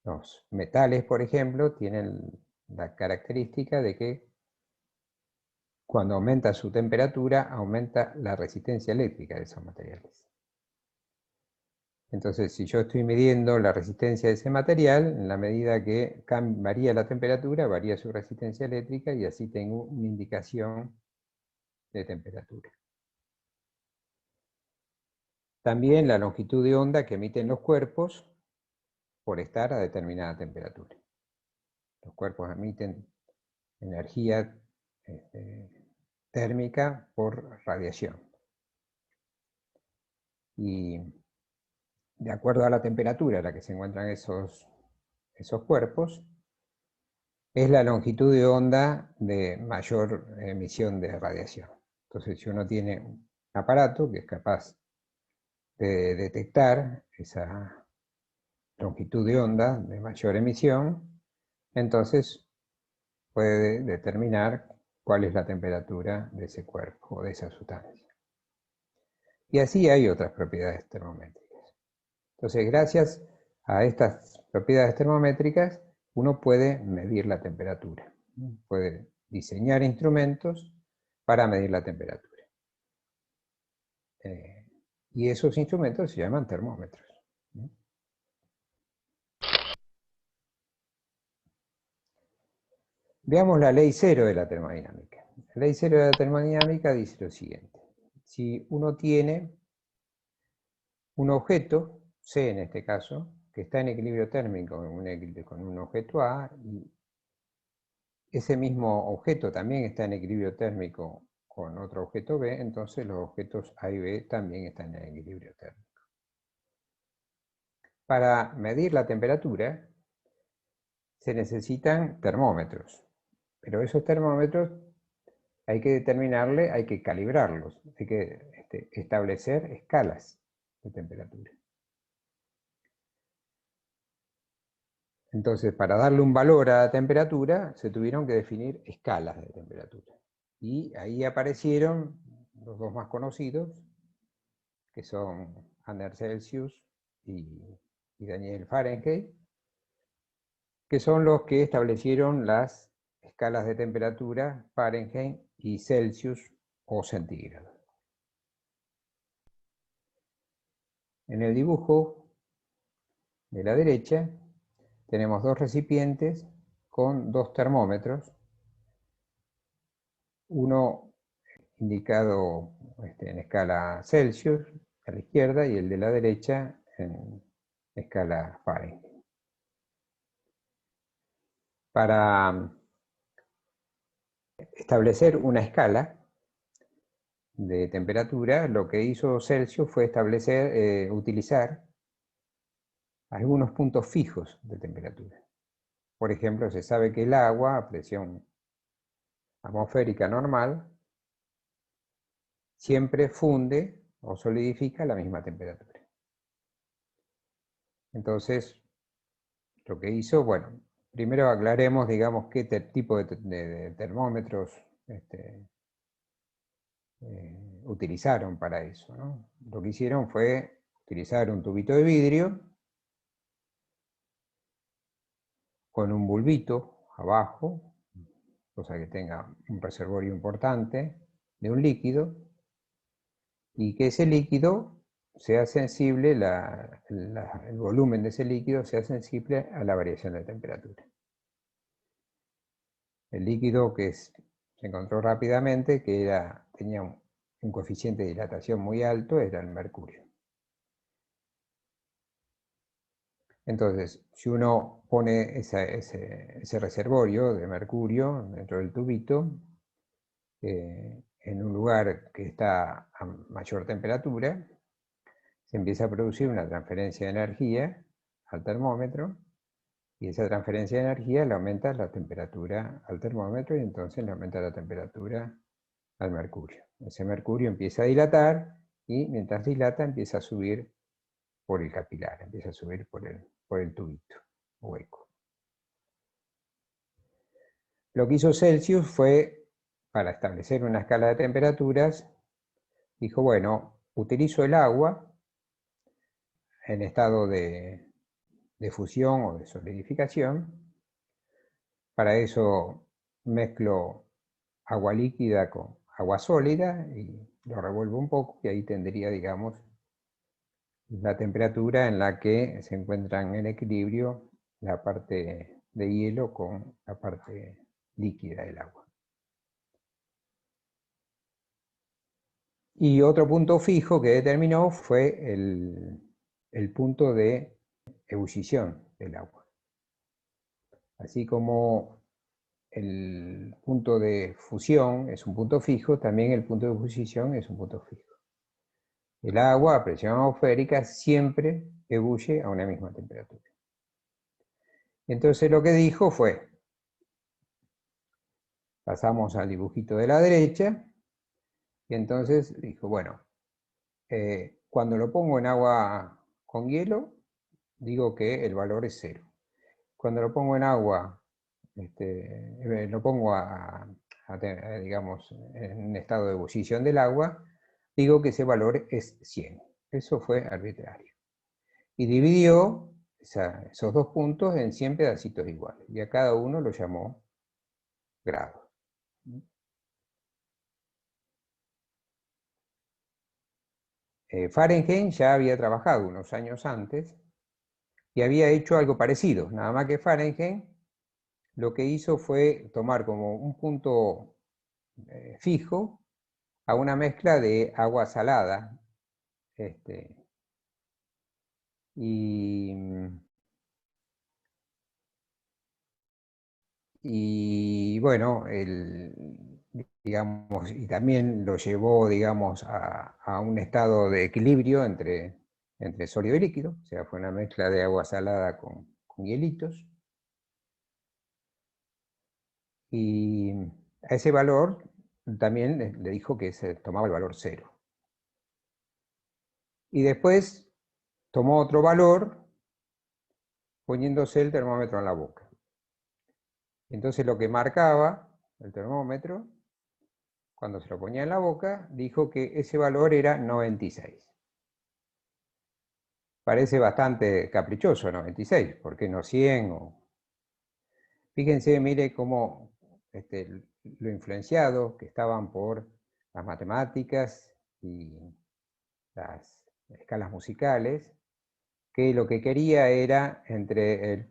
Los metales, por ejemplo, tienen la característica de que cuando aumenta su temperatura, aumenta la resistencia eléctrica de esos materiales. Entonces, si yo estoy midiendo la resistencia de ese material, en la medida que varía la temperatura, varía su resistencia eléctrica y así tengo una indicación de temperatura. También la longitud de onda que emiten los cuerpos por estar a determinada temperatura. Los cuerpos emiten energía térmica por radiación. Y de acuerdo a la temperatura a la que se encuentran esos cuerpos, es la longitud de onda de mayor emisión de radiación. Entonces, si uno tiene un aparato que es capaz de detectar esa longitud de onda de mayor emisión, entonces puede determinar cuál es la temperatura de ese cuerpo o de esa sustancia. Y así hay otras propiedades termométricas. Entonces, gracias a estas propiedades termométricas, uno puede medir la temperatura. Puede diseñar instrumentos para medir la temperatura. Y esos instrumentos se llaman termómetros. Veamos la ley cero de la termodinámica. La ley cero de la termodinámica dice lo siguiente. Si uno tiene un objeto, C en este caso, que está en equilibrio térmico con un objeto A, y ese mismo objeto también está en equilibrio térmico con otro objeto B, entonces los objetos A y B también están en equilibrio térmico. Para medir la temperatura se necesitan termómetros, pero esos termómetros hay que determinarle, hay que calibrarlos, hay que establecer escalas de temperatura. Entonces, para darle un valor a la temperatura, se tuvieron que definir escalas de temperatura. Y ahí aparecieron los dos más conocidos, que son Anders Celsius y Daniel Fahrenheit, que son los que establecieron las escalas de temperatura Fahrenheit y Celsius o centígrados. En el dibujo de la derecha tenemos dos recipientes con dos termómetros, uno indicado en escala Celsius a la izquierda y el de la derecha en escala Fahrenheit. Para establecer una escala de temperatura, lo que hizo Celsius fue utilizar algunos puntos fijos de temperatura. por ejemplo, se sabe que el agua a presión atmosférica normal siempre funde o solidifica a la misma temperatura. Entonces, lo que hizo, bueno, primero aclaremos, digamos, qué tipo de termómetros utilizaron para eso, ¿no? Lo que hicieron fue utilizar un tubito de vidrio con un bulbito abajo, cosa que tenga un reservorio importante de un líquido, y que ese líquido sea sensible, el volumen de ese líquido sea sensible a la variación de temperatura. El líquido que se encontró rápidamente, que tenía un coeficiente de dilatación muy alto, era el mercurio. Entonces, si uno pone ese reservorio de mercurio dentro del tubito, en un lugar que está a mayor temperatura, se empieza a producir una transferencia de energía al termómetro, y esa transferencia de energía le aumenta la temperatura al termómetro, y entonces le aumenta la temperatura al mercurio. Ese mercurio empieza a dilatar, y mientras dilata empieza a subir por el capilar, empieza a subir por el tubito hueco. Lo que hizo Celsius fue, para establecer una escala de temperaturas, dijo, bueno, utilizo el agua en estado de fusión o de solidificación. Para eso mezclo agua líquida con agua sólida y lo revuelvo un poco, y ahí tendría, digamos, la temperatura en la que se encuentran en equilibrio la parte de hielo con la parte líquida del agua. Y otro punto fijo que determinó fue el punto de ebullición del agua. Así como el punto de fusión es un punto fijo, también el punto de ebullición es un punto fijo. El agua a presión atmosférica siempre ebulle a una misma temperatura. Entonces lo que dijo fue, pasamos al dibujito de la derecha, y entonces dijo, bueno, cuando lo pongo en agua con hielo, digo que el valor es 0. Cuando lo pongo en agua, lo pongo digamos, en un estado de ebullición del agua, digo que ese valor es 100. Eso fue arbitrario. Y dividió esos dos puntos en 100 pedacitos iguales, y a cada uno lo llamó grado. Fahrenheit ya había trabajado unos años antes y había hecho algo parecido, nada más que Fahrenheit lo que hizo fue tomar como un punto fijo a una mezcla de agua salada, y bueno, digamos, y también lo llevó, digamos, a un estado de equilibrio entre sólido y líquido, o sea, fue una mezcla de agua salada con hielitos. Y a ese valor también le dijo que se tomaba el valor 0. Y después tomó otro valor poniéndose el termómetro en la boca. Entonces lo que marcaba el termómetro, cuando se lo ponía en la boca, dijo que ese valor era 96. Parece bastante caprichoso 96, ¿por qué no 100? Fíjense, mire cómo lo influenciado que estaban por las matemáticas y las escalas musicales, que lo que quería era, entre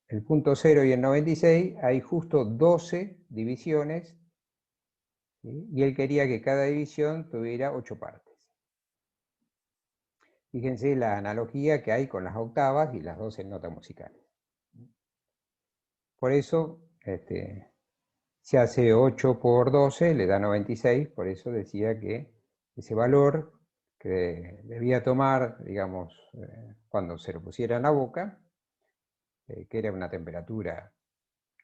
el punto 0 y el 96, hay justo 12 divisiones, ¿sí? Y él quería que cada división tuviera 8 partes. Fíjense la analogía que hay con las octavas y las 12 notas musicales. Por eso, se hace 8 por 12, le da 96, por eso decía que ese valor que debía tomar, digamos, cuando se lo pusiera en la boca, que era una temperatura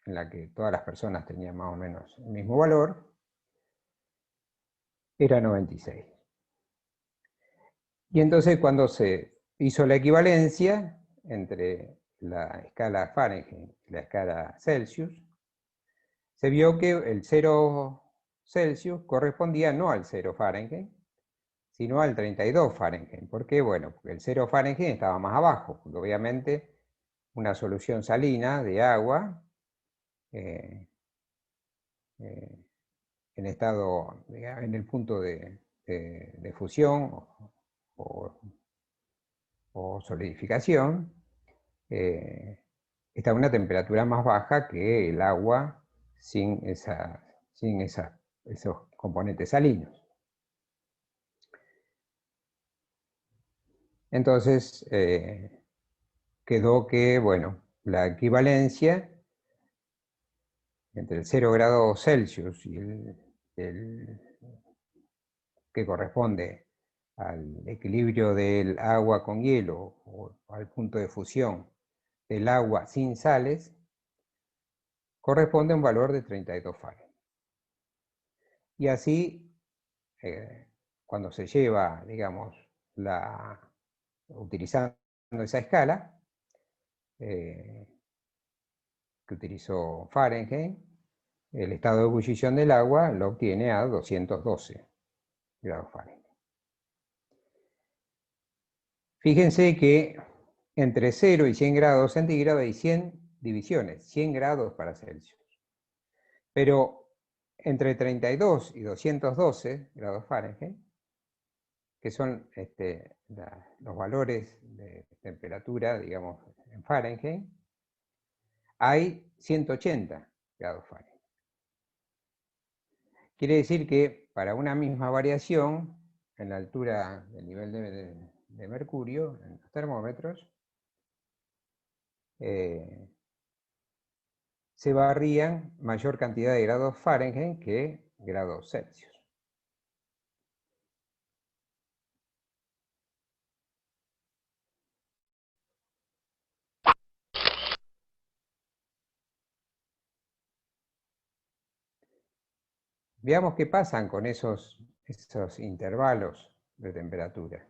en la que todas las personas tenían más o menos el mismo valor, era 96. Y entonces cuando se hizo la equivalencia entre la escala Fahrenheit y la escala Celsius, se vio que el 0 Celsius correspondía no al 0 Fahrenheit, sino al 32 Fahrenheit. ¿Por qué? Bueno, porque el 0 Fahrenheit estaba más abajo, porque obviamente una solución salina de agua en estado, digamos, en el punto de fusión o solidificación, está a una temperatura más baja que el agua sin esos componentes salinos. Entonces, quedó que, bueno, la equivalencia entre el 0 grados Celsius y el que corresponde al equilibrio del agua con hielo o al punto de fusión del agua sin sales, corresponde a un valor de 32 Fahrenheit. Y así, cuando se lleva, digamos, utilizando esa escala, que utilizó Fahrenheit, el estado de ebullición del agua lo obtiene a 212 grados Fahrenheit. Fíjense que entre 0 y 100 grados centígrados hay 100 divisiones, 100 grados para Celsius. Pero entre 32 y 212 grados Fahrenheit, que son los valores de temperatura, digamos, en Fahrenheit, hay 180 grados Fahrenheit. Quiere decir que para una misma variación en la altura del nivel de mercurio, en los termómetros, se varían mayor cantidad de grados Fahrenheit que grados Celsius. Veamos qué pasan con esos intervalos de temperatura.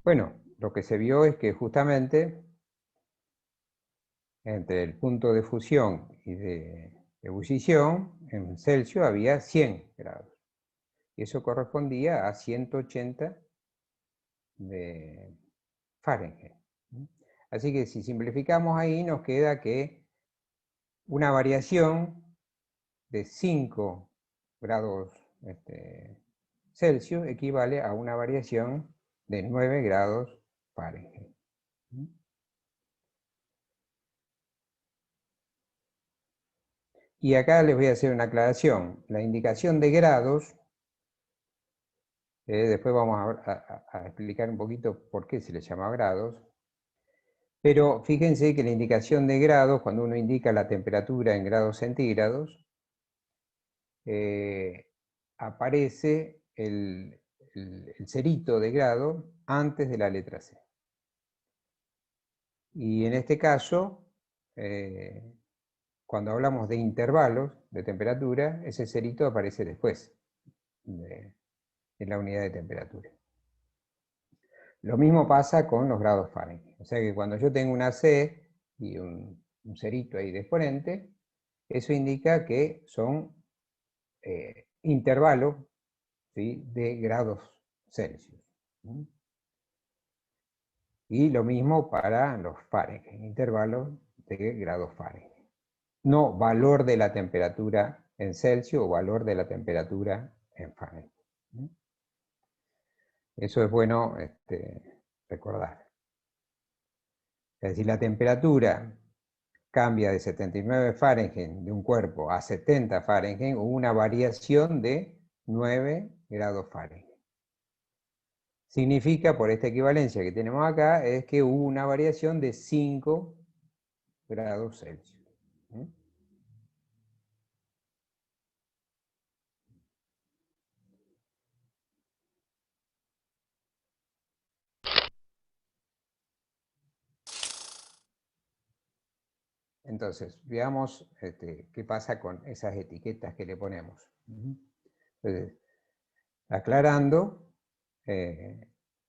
Bueno, lo que se vio es que justamente entre el punto de fusión y de ebullición, en Celsius había 100 grados. Y eso correspondía a 180 de Fahrenheit. Así que si simplificamos ahí, nos queda que una variación de 5 grados Celsius equivale a una variación de 9 grados Fahrenheit. Y acá les voy a hacer una aclaración. La indicación de grados, después vamos a explicar un poquito por qué se les llama grados, pero fíjense que la indicación de grados, cuando uno indica la temperatura en grados centígrados, aparece el cerito de grado antes de la letra C. Y en este caso, cuando hablamos de intervalos de temperatura, ese cerito aparece después de la unidad de temperatura. Lo mismo pasa con los grados Fahrenheit. O sea que cuando yo tengo una C y un cerito ahí de exponente, eso indica que son intervalos, ¿sí?, de grados Celsius. Y lo mismo para los Fahrenheit, intervalos de grados Fahrenheit. No valor de la temperatura en Celsius o valor de la temperatura en Fahrenheit. Eso es bueno recordar. Es decir, la temperatura cambia de 79 Fahrenheit de un cuerpo a 70 Fahrenheit, hubo una variación de 9 grados Fahrenheit. Significa, por esta equivalencia que tenemos acá, es que hubo una variación de 5 grados Celsius. Entonces, veamos qué pasa con esas etiquetas que le ponemos. Entonces, aclarando,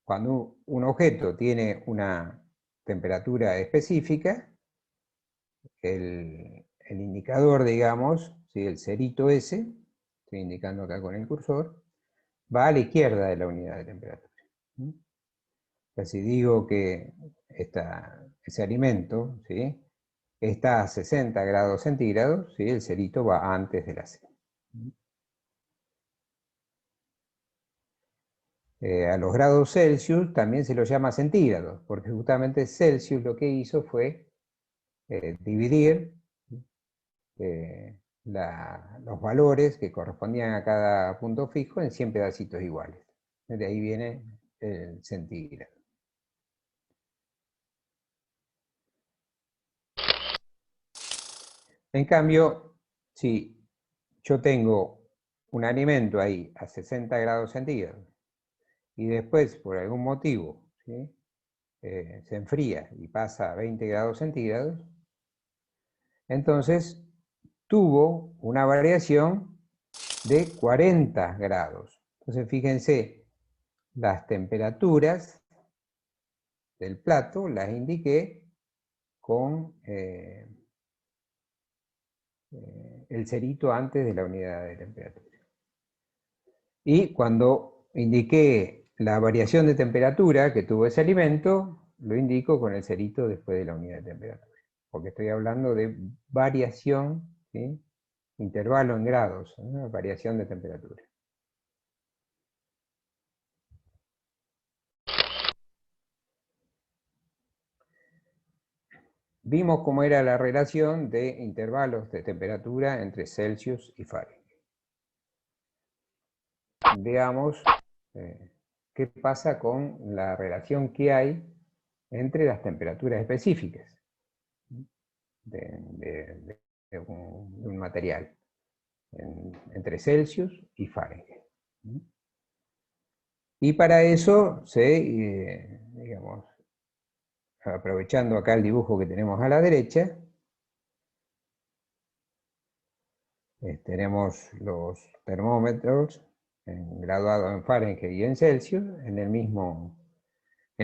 cuando un objeto tiene una temperatura específica, el indicador, digamos, ¿sí? El cerito ese, estoy indicando acá con el cursor, va a la izquierda de la unidad de temperatura. Entonces, si digo que ese alimento, ¿sí? Está a 60 grados centígrados, ¿sí? El cerito va antes de la C. A los grados Celsius también se los llama centígrados, porque justamente Celsius lo que hizo fue dividir los valores que correspondían a cada punto fijo en 100 pedacitos iguales. De ahí viene el centígrado. En cambio, si yo tengo un alimento ahí a 60 grados centígrados y después, por algún motivo, ¿sí? Se enfría y pasa a 20 grados centígrados, entonces tuvo una variación de 40 grados. Entonces, fíjense, las temperaturas del plato las indiqué con el cerito antes de la unidad de temperatura. Y cuando indiqué la variación de temperatura que tuvo ese alimento, lo indico con el cerito después de la unidad de temperatura. Porque estoy hablando de variación, ¿sí? Intervalo en grados, ¿no? Variación de temperatura. Vimos cómo era la relación de intervalos de temperatura entre Celsius y Fahrenheit. Veamos qué pasa con la relación que hay entre las temperaturas específicas de un material, entre Celsius y Fahrenheit. Y para eso digamos, aprovechando acá el dibujo que tenemos a la derecha, tenemos los termómetros graduados en Fahrenheit y en Celsius en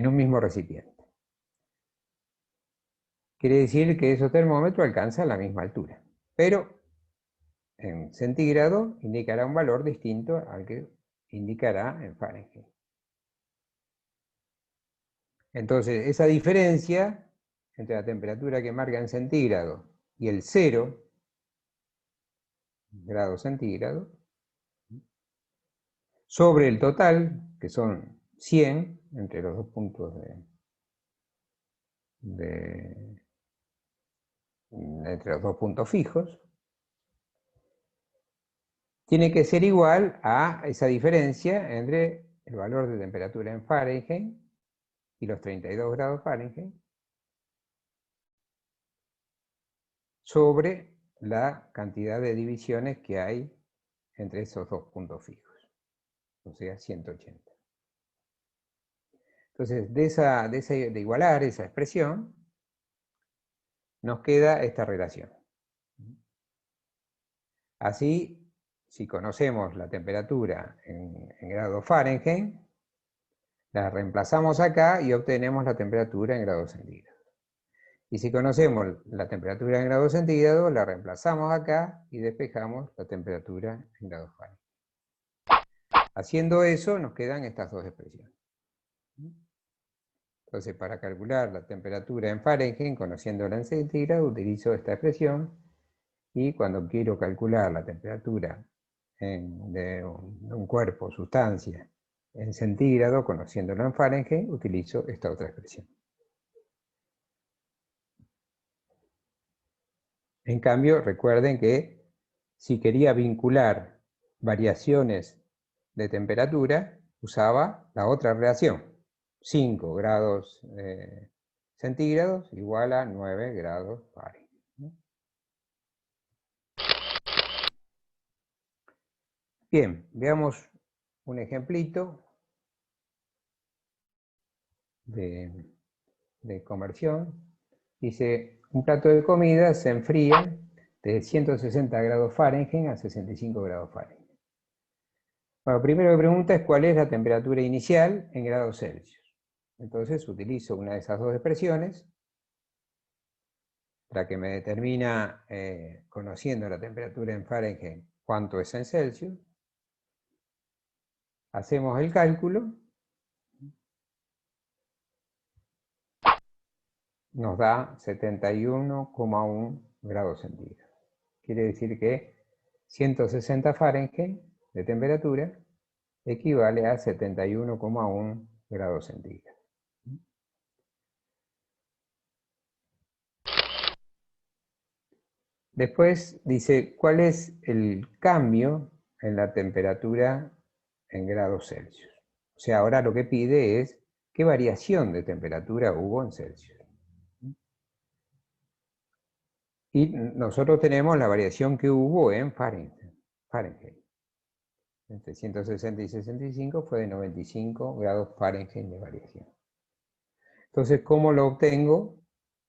un mismo recipiente. Quiere decir que esos termómetros alcanzan la misma altura, pero en centígrado indicará un valor distinto al que indicará en Fahrenheit. Entonces, esa diferencia entre la temperatura que marca en centígrado y el 0 grados centígrados, sobre el total, que son 100, entre los dos puntos entre los dos puntos fijos, tiene que ser igual a esa diferencia entre el valor de temperatura en Fahrenheit y los 32 grados Fahrenheit sobre la cantidad de divisiones que hay entre esos dos puntos fijos, o sea, 180. Entonces, de igualar esa expresión, nos queda esta relación. Así, si conocemos la temperatura en grados Fahrenheit, la reemplazamos acá y obtenemos la temperatura en grados centígrados. Y si conocemos la temperatura en grados centígrados, la reemplazamos acá y despejamos la temperatura en grados Fahrenheit. Haciendo eso, nos quedan estas dos expresiones. Entonces, para calcular la temperatura en Fahrenheit, conociéndola en centígrados, utilizo esta expresión. Y cuando quiero calcular la temperatura de un cuerpo, sustancia, en centígrado, conociéndolo en Fahrenheit, utilizo esta otra expresión. En cambio, recuerden que si quería vincular variaciones de temperatura, usaba la otra relación. 5 grados centígrados igual a 9 grados Fahrenheit. Bien, veamos un ejemplito de conversión. Dice, un plato de comida se enfría de 160 grados Fahrenheit a 65 grados Fahrenheit. Bueno, primero que pregunta es cuál es la temperatura inicial en grados Celsius. Entonces utilizo una de esas dos expresiones, la que me determina, conociendo la temperatura en Fahrenheit, cuánto es en Celsius. Hacemos el cálculo. Nos da 71,1 grados centígrados. Quiere decir que 160 Fahrenheit de temperatura equivale a 71,1 grados centígrados. Después dice, ¿cuál es el cambio en la temperatura en grados Celsius? O sea, ahora lo que pide es qué variación de temperatura hubo en Celsius. Y nosotros tenemos la variación que hubo en Fahrenheit. Entre 160 y 65 fue de 95 grados Fahrenheit de variación. Entonces, ¿cómo lo obtengo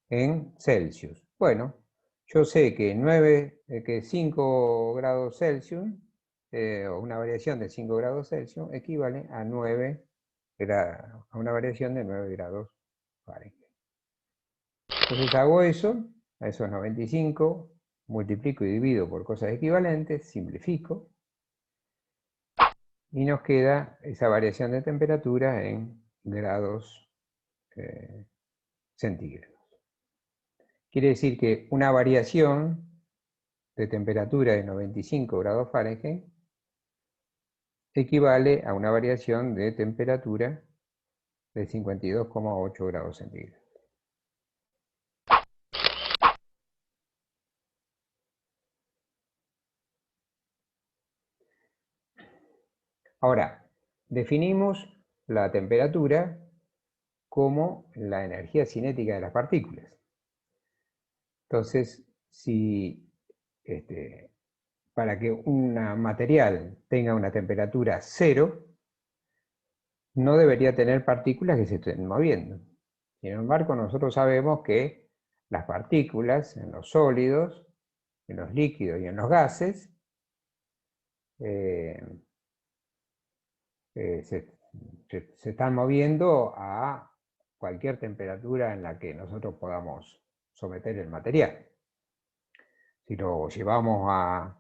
en Celsius? Bueno, yo sé que 5 grados Celsius, o una variación de 5 grados Celsius, equivale a a una variación de 9 grados Fahrenheit. Entonces hago eso, a esos 95, multiplico y divido por cosas equivalentes, simplifico, y nos queda esa variación de temperatura en grados centígrados. Quiere decir que una variación de temperatura de 95 grados Fahrenheit equivale a una variación de temperatura de 52,8 grados centígrados. Ahora, definimos la temperatura como la energía cinética de las partículas. Entonces, para que un material tenga una temperatura 0, no debería tener partículas que se estén moviendo. Sin embargo, nosotros sabemos que las partículas en los sólidos, en los líquidos y en los gases se están moviendo a cualquier temperatura en la que nosotros podamos someter el material. Si lo llevamos a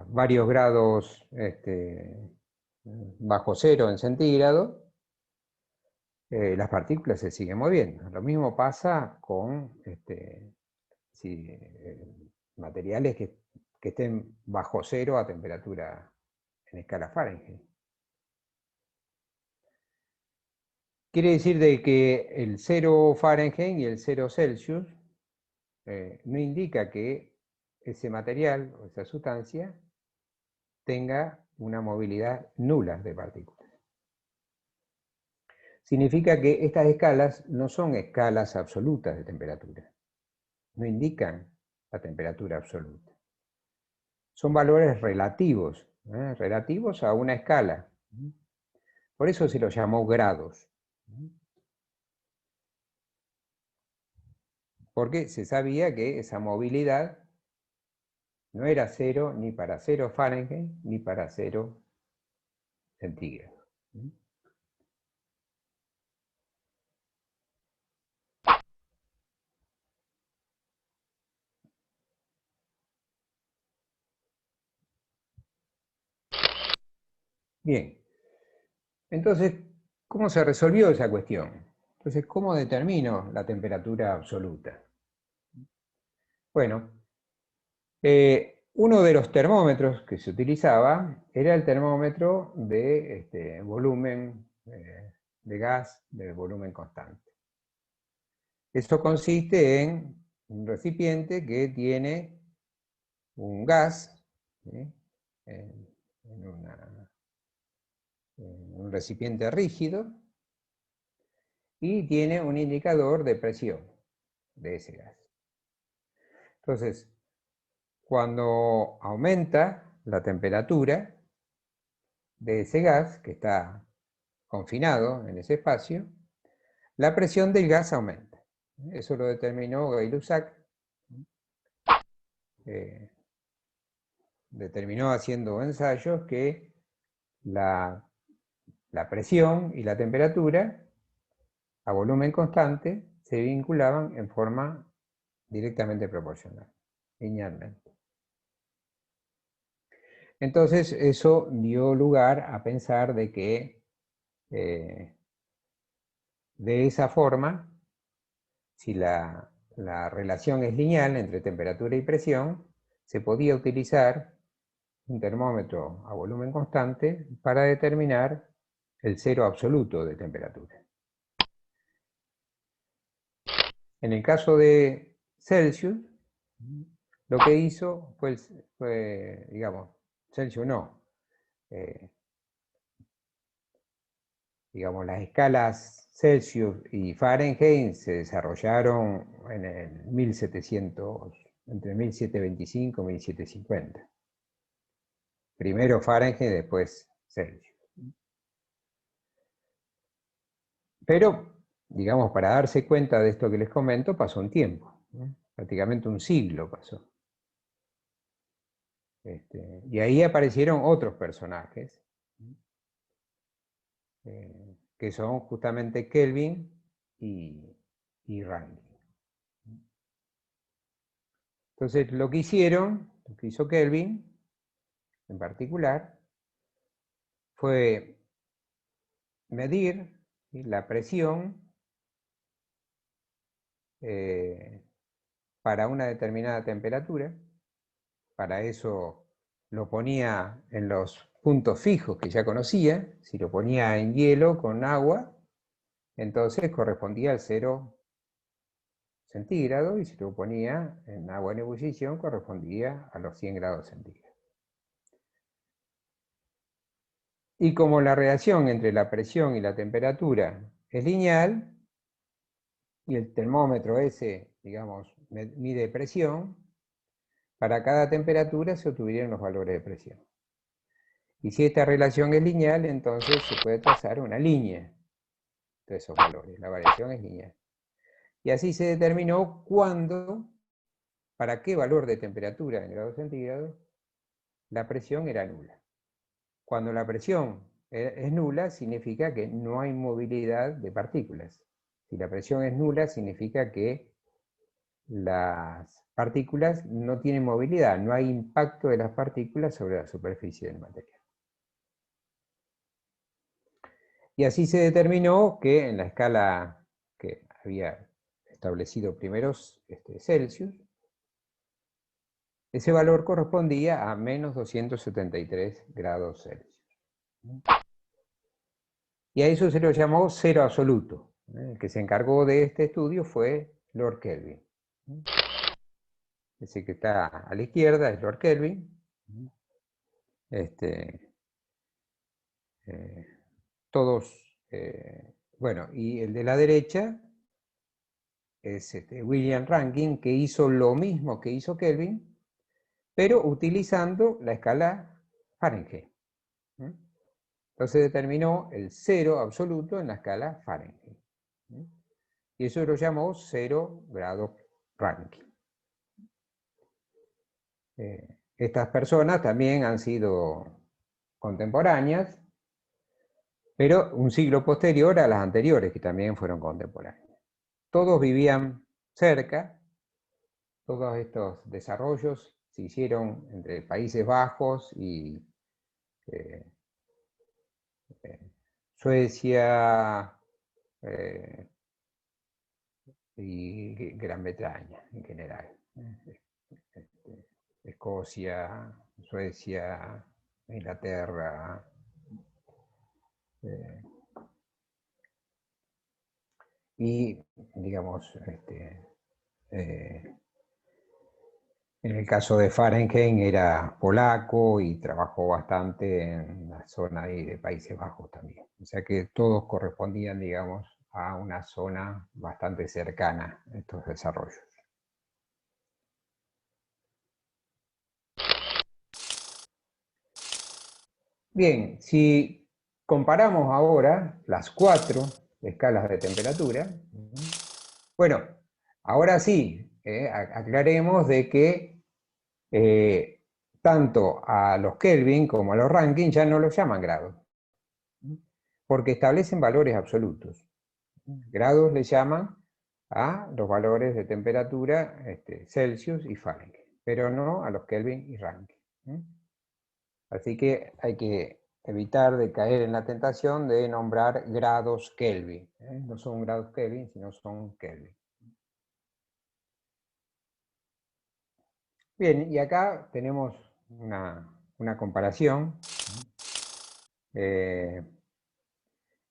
varios grados bajo cero en centígrado, las partículas se siguen moviendo. Lo mismo pasa con materiales que estén bajo cero a temperatura en escala Fahrenheit. Quiere decir de que el 0 Fahrenheit y el 0 Celsius no indica que ese material o esa sustancia tenga una movilidad nula de partículas. Significa que estas escalas no son escalas absolutas de temperatura. No indican la temperatura absoluta. Son valores relativos, relativos a una escala. Por eso se los llamó grados. Porque se sabía que esa movilidad no era 0 ni para 0 Fahrenheit ni para 0 centígrados. Bien, entonces, ¿cómo se resolvió esa cuestión? Entonces, ¿cómo determino la temperatura absoluta? Bueno, uno de los termómetros que se utilizaba era el termómetro de volumen de gas de volumen constante. Esto consiste en un recipiente que tiene un gas, en un recipiente rígido, y tiene un indicador de presión de ese gas. Entonces, cuando aumenta la temperatura de ese gas, que está confinado en ese espacio, la presión del gas aumenta. Eso lo determinó Gay-Lussac. Determinó haciendo ensayos que la presión y la temperatura a volumen constante se vinculaban en forma directamente proporcional, linealmente. Entonces eso dio lugar a pensar de que de esa forma, si la relación es lineal entre temperatura y presión, se podía utilizar un termómetro a volumen constante para determinar el cero absoluto de temperatura. En el caso de Celsius, lo que hizo fue digamos, Celsius no, digamos, las escalas Celsius y Fahrenheit se desarrollaron en el 1700, entre 1725 y 1750. Primero Fahrenheit, después Celsius. Pero, digamos, para darse cuenta de esto que les comento, pasó un tiempo, ¿no? Prácticamente un siglo pasó. Y ahí aparecieron otros personajes, que son justamente Kelvin y Rankine. Entonces, lo que hizo Kelvin, en particular, fue medir la presión para una determinada temperatura. Para eso lo ponía en los puntos fijos que ya conocía. Si lo ponía en hielo con agua, entonces correspondía al 0 centígrados, y si lo ponía en agua en ebullición, correspondía a los 100 grados centígrados. Y como la relación entre la presión y la temperatura es lineal, y el termómetro ese, digamos, mide presión, para cada temperatura se obtuvieron los valores de presión. Y si esta relación es lineal, entonces se puede trazar una línea de esos valores. La variación es lineal. Y así se determinó cuándo, para qué valor de temperatura en grados centígrados, la presión era nula. Cuando la presión es nula, significa que no hay movilidad de partículas. Si la presión es nula, significa que las partículas no tienen movilidad, no hay impacto de las partículas sobre la superficie del material. Y así se determinó que en la escala que había establecido primeros Celsius, ese valor correspondía a menos 273 grados Celsius. Y a eso se lo llamó cero absoluto. El que se encargó de este estudio fue Lord Kelvin. Ese que está a la izquierda es Lord Kelvin. Todos, bueno, y el de la derecha es William Rankine, que hizo lo mismo que hizo Kelvin, pero utilizando la escala Fahrenheit. Entonces determinó el cero absoluto en la escala Fahrenheit. Y eso lo llamó 0 grados Rankine. Estas personas también han sido contemporáneas, pero un siglo posterior a las anteriores, que también fueron contemporáneas. Todos vivían cerca, todos estos desarrollos se hicieron entre Países Bajos y Suecia y Gran Bretaña en general. Escocia, Suecia, Inglaterra. Y, digamos, en el caso de Fahrenheit era polaco y trabajó bastante en la zona de Países Bajos también. O sea que todos correspondían, digamos, a una zona bastante cercana a estos desarrollos. Bien, si comparamos ahora las 4 escalas de temperatura, bueno, Ahora sí, aclaremos de que tanto a los Kelvin como a los Rankine ya no los llaman grados, porque establecen valores absolutos. Grados le llaman a los valores de temperatura Celsius y Fahrenheit, pero no a los Kelvin y Rankine. Así que hay que evitar de caer en la tentación de nombrar grados Kelvin. No son grados Kelvin, sino son Kelvin. Bien, y acá tenemos una comparación. En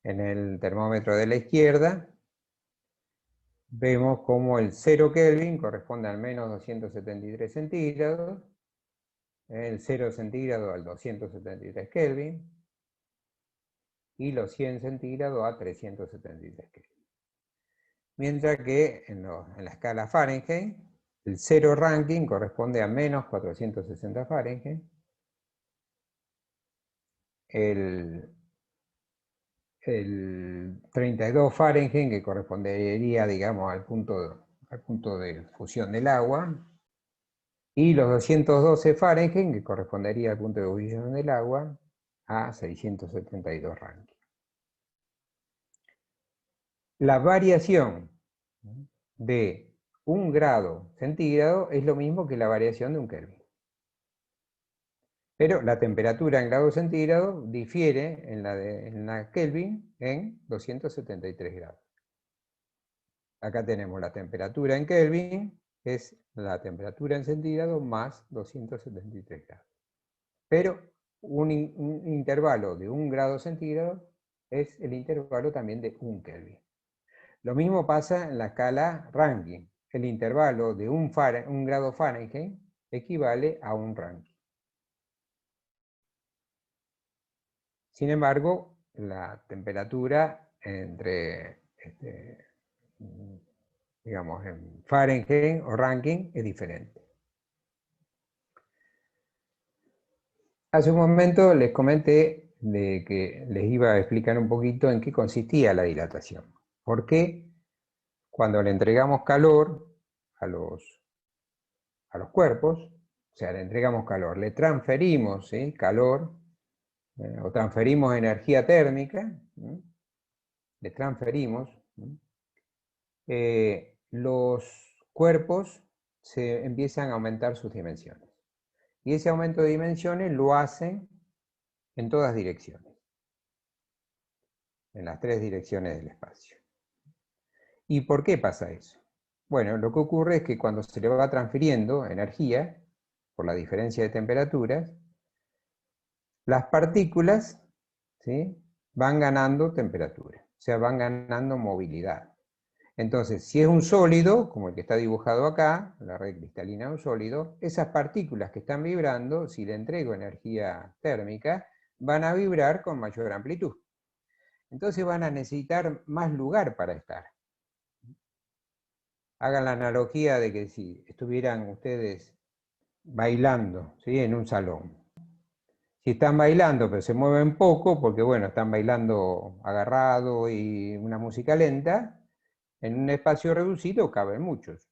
el termómetro de la izquierda vemos como el 0 Kelvin corresponde al menos 273 centígrados, el 0 centígrado al 273 Kelvin, y los 100 centígrados a 373 Kelvin. Mientras que en la escala Fahrenheit, el 0 Rankine corresponde a menos 460 Fahrenheit, el 32 Fahrenheit, que correspondería, digamos, al punto de fusión del agua, y los 212 Fahrenheit, que correspondería al punto de ebullición del agua, a 672 Rankine. La variación de 1 grado centígrado es lo mismo que la variación de 1 Kelvin. Pero la temperatura en grados centígrados difiere en la Kelvin en 273 grados. Acá tenemos la temperatura en Kelvin, es la temperatura en centígrados más 273 grados. Pero un intervalo de 1 grado centígrado es el intervalo también de 1 Kelvin. Lo mismo pasa en la escala Rankine. El intervalo de 1 grado Fahrenheit equivale a 1 Rankine. Sin embargo, la temperatura entre, digamos, en Fahrenheit o Rankine es diferente. Hace un momento les comenté de que les iba a explicar un poquito en qué consistía la dilatación. ¿Por qué cuando le entregamos calor a los cuerpos, o sea, le entregamos calor, le transferimos calor, o transferimos energía térmica, le transferimos, los cuerpos se empiezan a aumentar sus dimensiones. Y ese aumento de dimensiones lo hacen en todas direcciones, en las 3 direcciones del espacio. ¿Y por qué pasa eso? Bueno, lo que ocurre es que cuando se le va transfiriendo energía, por la diferencia de temperaturas, las partículas, ¿sí?, van ganando temperatura, o sea, van ganando movilidad. Entonces, si es un sólido, como el que está dibujado acá, la red cristalina de un sólido, esas partículas que están vibrando, si le entrego energía térmica, van a vibrar con mayor amplitud. Entonces van a necesitar más lugar para estar. Hagan la analogía de que si estuvieran ustedes bailando, ¿sí?, en un salón. Si están bailando, pero se mueven poco, porque bueno, están bailando agarrado y una música lenta, en un espacio reducido caben muchos.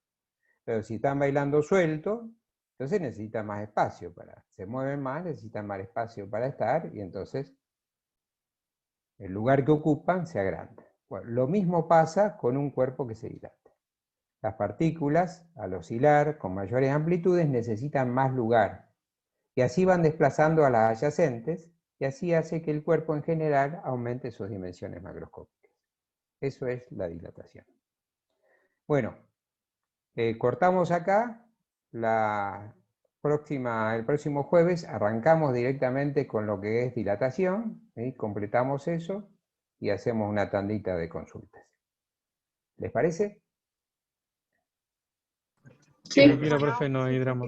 Pero si están bailando suelto, entonces necesitan más espacio se mueven más, necesitan más espacio para estar, y entonces el lugar que ocupan se agranda. Bueno, lo mismo pasa con un cuerpo que se dilata. Las partículas, al oscilar con mayores amplitudes, necesitan más lugar, y así van desplazando a las adyacentes, y así hace que el cuerpo en general aumente sus dimensiones macroscópicas. Eso es la dilatación. Bueno, cortamos acá. El próximo jueves arrancamos directamente con lo que es dilatación, completamos eso y hacemos una tandita de consultas. ¿Les parece? Sí, tranquilo, profe, no hay drama.